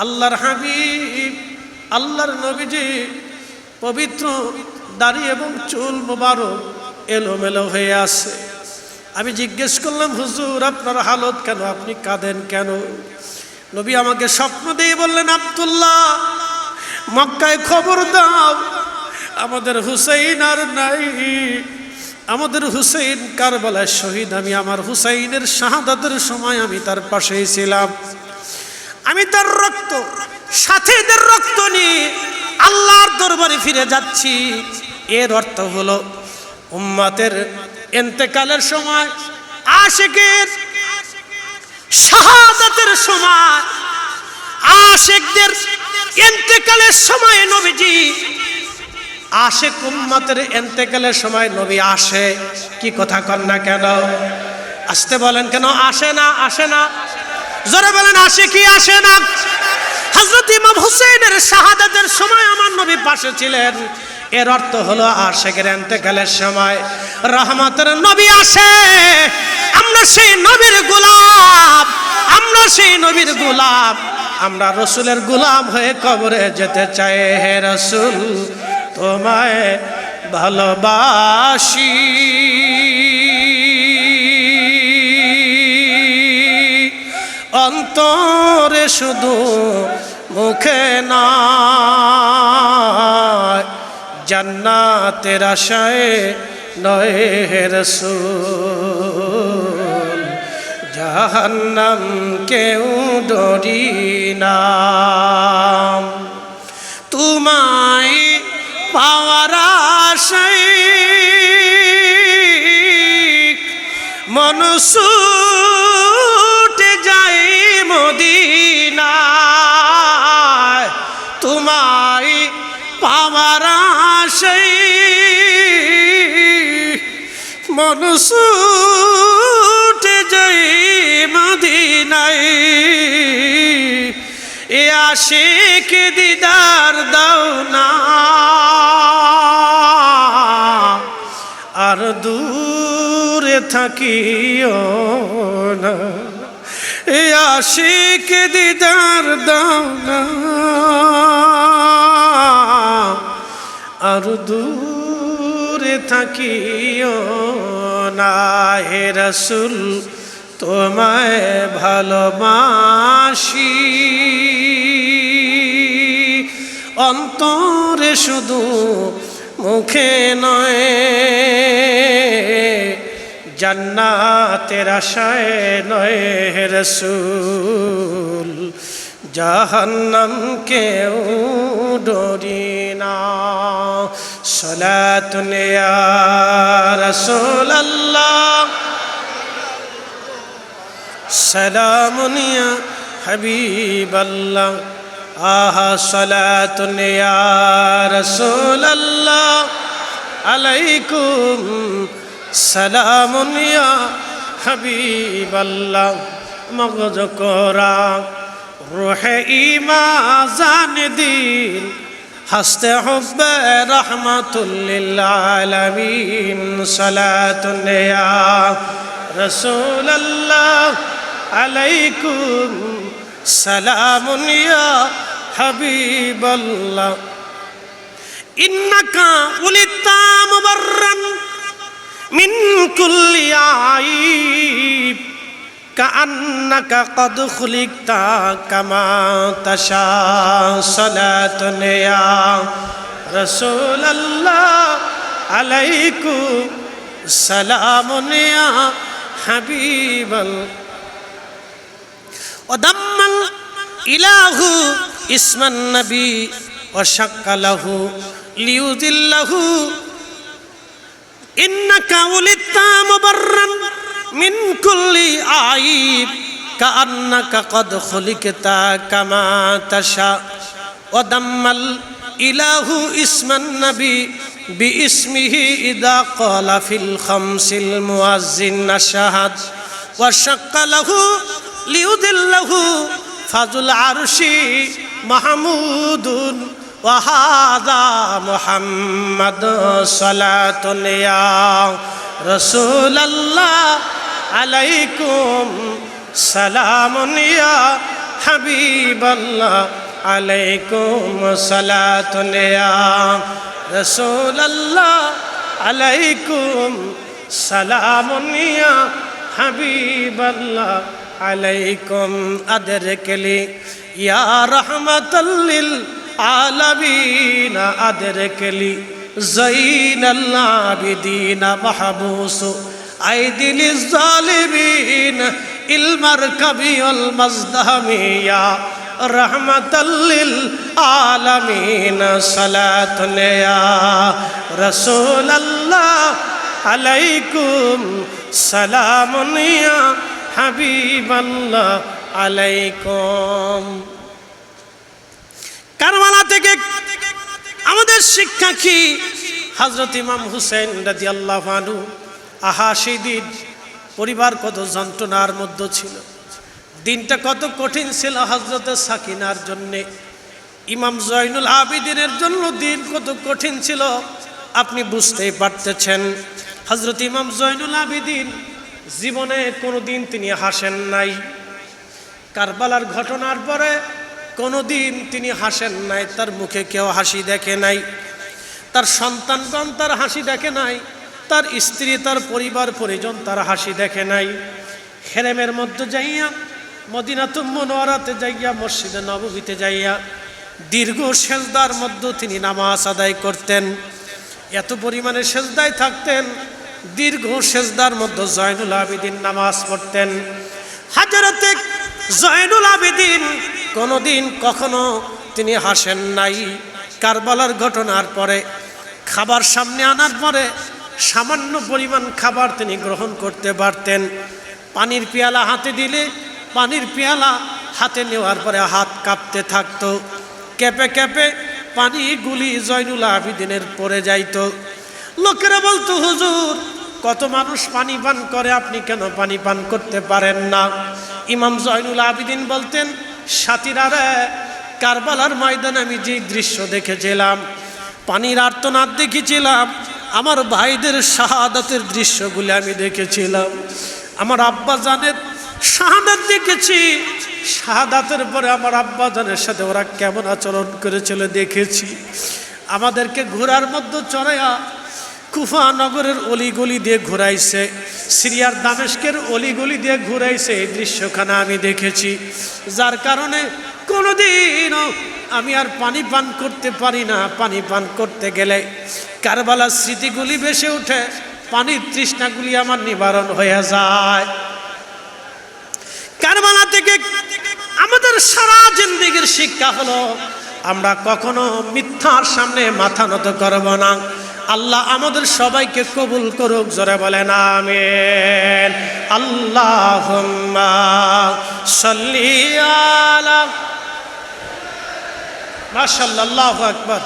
আল্লাহর হাবিব, আল্লাহর নবীজি পবিত্র দাড়ি এবং চুল মুবারক এলোমেলো হয়ে আছে। আমি জিজ্ঞেস করলাম, হুজুর আপনার হালত কেন, আপনি কাঁদেন কেন? নবী আমাকে স্বপ্ন দিয়ে বললেন, আব্দুল্লাহ, মক্কায় খবর দাও, আমাদের হুসাইন আর নাই, আমাদের হুসাইন কারবালায় শহীদ। আমি আমার হুসাইনের শাহাদাতের সময় আমি তার পাশেই ছিলাম, আমি তার রক্ত, সাথীদের রক্ত নিয়ে আল্লাহর দরবারে ফিরে যাচ্ছি। এর অর্থ হলো উম্মতের ইন্তেকালের সময়, আশিকের শাহাদাতের সময়, আশিকদের ইন্তেকালের সময় নবীজি আশিক উম্মতের ইন্তেকালের সময় নবী আসে। কি কথা কন না কেন? আসতে বলেন কেন? আসে না, আসে না, জোরে বলেন, আসে কি আসে না? হযরত ইমাম হুসাইনের শাহাদাতের সময় আমার নবী পাশে ছিলেন। এর অর্থ হলো আশিকের ইন্তেকালের সময় রহমতের নবী আসে। আমরা সেই নবীর গোলাম, আমরা সেই নবীর গোলাম, আমরা রসুলের গোলাম হয়ে কবরে যেতে চাই। হে রসুল, তোমায় ভালোবাসি, অন্তরে শুধু, মুখে না, জান্নাতের আশায় নয় হে রাসূল, জাহান্নাম কেউ ডরি না। তোমায় পাওয়ার আশায় মন ছুটে যায় মদিনায়, তোমায় পাওয়ার আশায় মন ছুটে যায় মদিনায়। এ আশিক দিদার দাও না, আর দূরে থাকিও না। এ আশিক দিদার দাও না, আর দূরে থাকিও না। হে রাসূল, তোমায় ভালোবাসি, অন্তরে শুধু, মুখে নয়, জান্নাতের আশায় নয় হে রাসূল, জাহান্নাম কেউ ডরি না। সালাতুন ইয়া রাসূলাল্লাহ, সালামুন ইয়া হাবিবাল্লাহ, আহা সালাতুন ইয়া রাসূলাল্লাহ, আলাইকুম সালামুন ইয়া হাবিবাল্লাহ মগজ করা রুহে ইমা জান দিন হস্তে হুব্বে রহমাতুল লিল আলামিন সালাতুন ইয়া রাসূলুল্লাহ আলাইকুম সালামুন ইয়া হাবিবাল্লাহ ইন্নাকা উলিতা মুবাররান মিন কুল্লি আইব কাআন্নাকা কদ খুলিকতা কামা তাশা সালাতুন ইয়া রাসূলুল্লাহ আলাইকুম সালামুন ইয়া হাবিবাল্লাহ ওয়াদাম্মাল ইলাহু ইসমান নবী ওয়াশাক্কা লাহু লিউযিল্লাহু ইন্নাকা উলিতা মুবাররান মিন কুল্লি আইব কাআন্নাকা কদ খুলিকতা কামা তাশা ওয়াদাম্মাল ইলাহু ইসমান নবী বিইসমিহি ইযা ক্বালা ফিল খামসিল মুয়াজ্জিন আশহাদ ওয়াশাক্কা লাহু লিউযিল্লাহু ফাজুল আরশি মাহমুদুন ওয়া হাযা মুহাম্মাদ সালাতুন ইয়া রাসূলুল্লাহ আলাইকুম সালামুন ইয়া হাবিবাল্লাহ আলাইকুম সালাতুন ইয়া রাসূলুল্লাহ আলাইকুম সালামুন ইয়া হাবিবাল্লাহ আলাইকুম আদরকলি ইয়া রাহমাতাল লিল আলামিন আদরকলি যাইনাল আবিদিন মাহবুস আইদিল জালিমিন ইলমার কবিউল মাজদামিয়া রাহমাতাল লিল আলামিন সালাতুন ইয়া রাসূলুল্লাহ আলাইকুম সালামুন ইয়া হাবিবাল্লাহ আলাইকুম। কারবালা থেকে আমাদের শিক্ষা কি? হযরত ইমাম হুসাইন রাদিয়াল্লাহু আনহু আহা সেই দিন পরিবার কত যন্ত্রণার মধ্যে ছিল, দিনটা কত কঠিন ছিল হযরত সাকিনার জন্যে, ইমাম জয়নুল আবিদিনের জন্য দিন কত কঠিন ছিল আপনি বুঝতেই পারতেছেন। হযরত ইমাম জয়নুল আবিদিন জীবনে কোনোদিন তিনি হাসেন নাই, কারবালার ঘটনার পরে কোনোদিন তিনি হাসেন নাই, তার মুখে কেউ হাসি দেখে নাই, তার সন্তানগণ তার হাসি দেখে নাই, তার স্ত্রী তার পরিবার পরিজন তার হাসি দেখে নাই। হেরেমের মধ্যে যাইয়া মদিনাতুল মুনাওয়ারাতে যাইয়া মসজিদে নববীতে যাইয়া দীর্ঘ সেজদার মধ্যে তিনি নামাজ আদায় করতেন, এত পরিমাণে সেজদায় থাকতেন, দীর্ঘ সেজদার মধ্যে জয়নুল আবিদিন নামাজ পড়তেন। হযরতে জয়নুল আবিদিন কোনোদিন কখনো তিনি হাসেন নাই। কারবালার ঘটনার পরে খাবার সামনে আনার পরে সামান্য পরিমাণ খাবার তিনি গ্রহণ করতে পারতেন, পানির পেয়ালা হাতে দিলে পানির পেয়ালা হাতে নেওয়ার পরে হাত কাঁপতে থাকতো, কেঁপে কেঁপে পানিগুলি জয়নুল আবিদিনের পড়ে যাইত। লোকেরা বলতো, হুজুর কত মানুষ পানি পান করে, আপনি কেন পানি পান করতে পারেন না? ইমাম জয়নুল আবিদিন বলতেন, সাথীরা রে, কারবালার ময়দানে আমি যে দৃশ্য দেখেছিলাম, পানির আর্তনাদ দেখেছিলাম, আমার ভাইদের শাহাদাতের দৃশ্যগুলি আমি দেখেছিলাম, আমার আব্বা জানের শাহাদাত দেখেছি, শাহাদাতের পরে আমার আব্বা জানের সাথে ওরা কেমন আচরণ করেছিল দেখেছি। আমাদেরকে ঘোড়ার মধ্যে চড়াইয়া কুফা নগরের অলিগলি দিয়ে ঘুরাইছে, সিরিয়ার দামেস্কের অলিগলি দিয়ে ঘুরাইছে, এই দৃশ্যখানা আমি দেখেছি, যার কারণে কোনোদিনও আমি আর পানি পান করতে পারি না। পানি পান করতে গেলে কারবালার স্মৃতিগুলি ভেসে ওঠে, পানির তৃষ্ণাগুলি আমার নিবারণ হয়ে যায়। কারবালা থেকে আমাদের সারা জিন্দেগির শিক্ষা হলো, আমরা কখনো মিথ্যার সামনে মাথা নত করব না। আল্লাহ আমাদের সবাইকে কবুল করুক, জোরে বলেন আমিন। আল্লাহুম্মা সাল্লি আলা, মাশাআল্লাহ, আল্লাহু আকবার।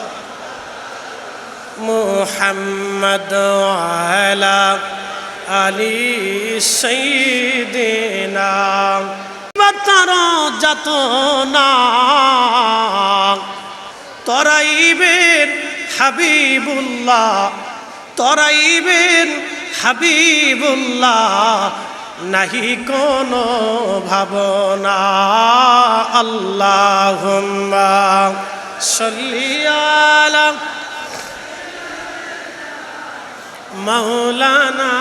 মুহাম্মদ আলা আলি সাইয়্যিদিনা বাতার যাতনা তরাইবেন হাবিবুল্লাহ তরাইবেন হাবিবুল্লাহ নাহি কোনো ভাবনা আল্লাহুম্মা সাল্লি আলা মাওলানা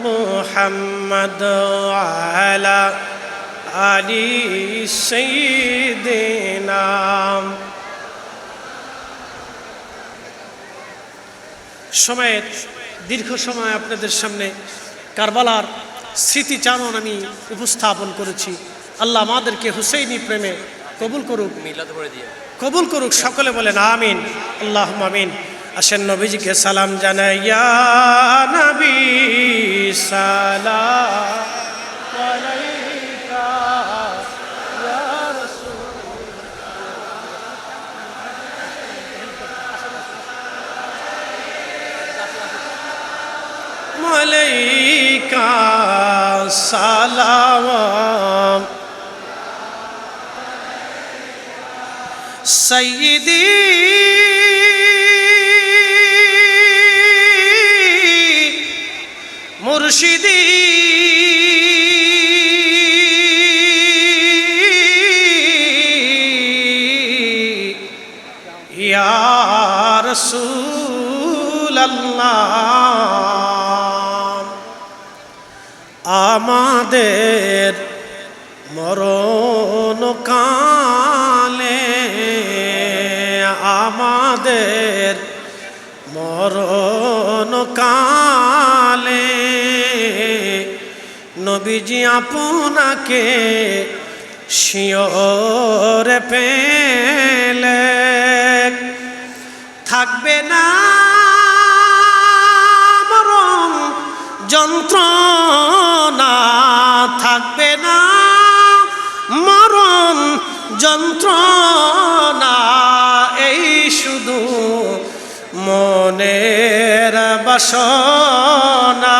মুহাম্মদ আলা আলি সাইয়্যিদিনা সময়ের দীর্ঘ সময় আপনাদের সামনে কারবালার স্মৃতিচারণ আমি উপস্থাপন করেছি। আল্লাহ আমাদেরকে হুসেইনি প্রেমে কবুল করুক, কবুল করুক। সকলে বলেন আমিন, আল্লাহুম্মা আমিন। আসেন নবীজিকে সালাম জানাই, ইয়া নবী সালাম আলাইকা ইয়া রাসূল আলাইকা সালাম সাইয়্যিদি মুর্শিদি ইয়া রাসূলুল্লাহ আমাদের মরণ কালে আমাদের মরণ কালে নবীজি আপনাকে শিয়রে পেলে থাকবে না মরণ যন্ত্রণা থাকবে না মরণ যন্ত্রণা এই শুধু মনের বাসনা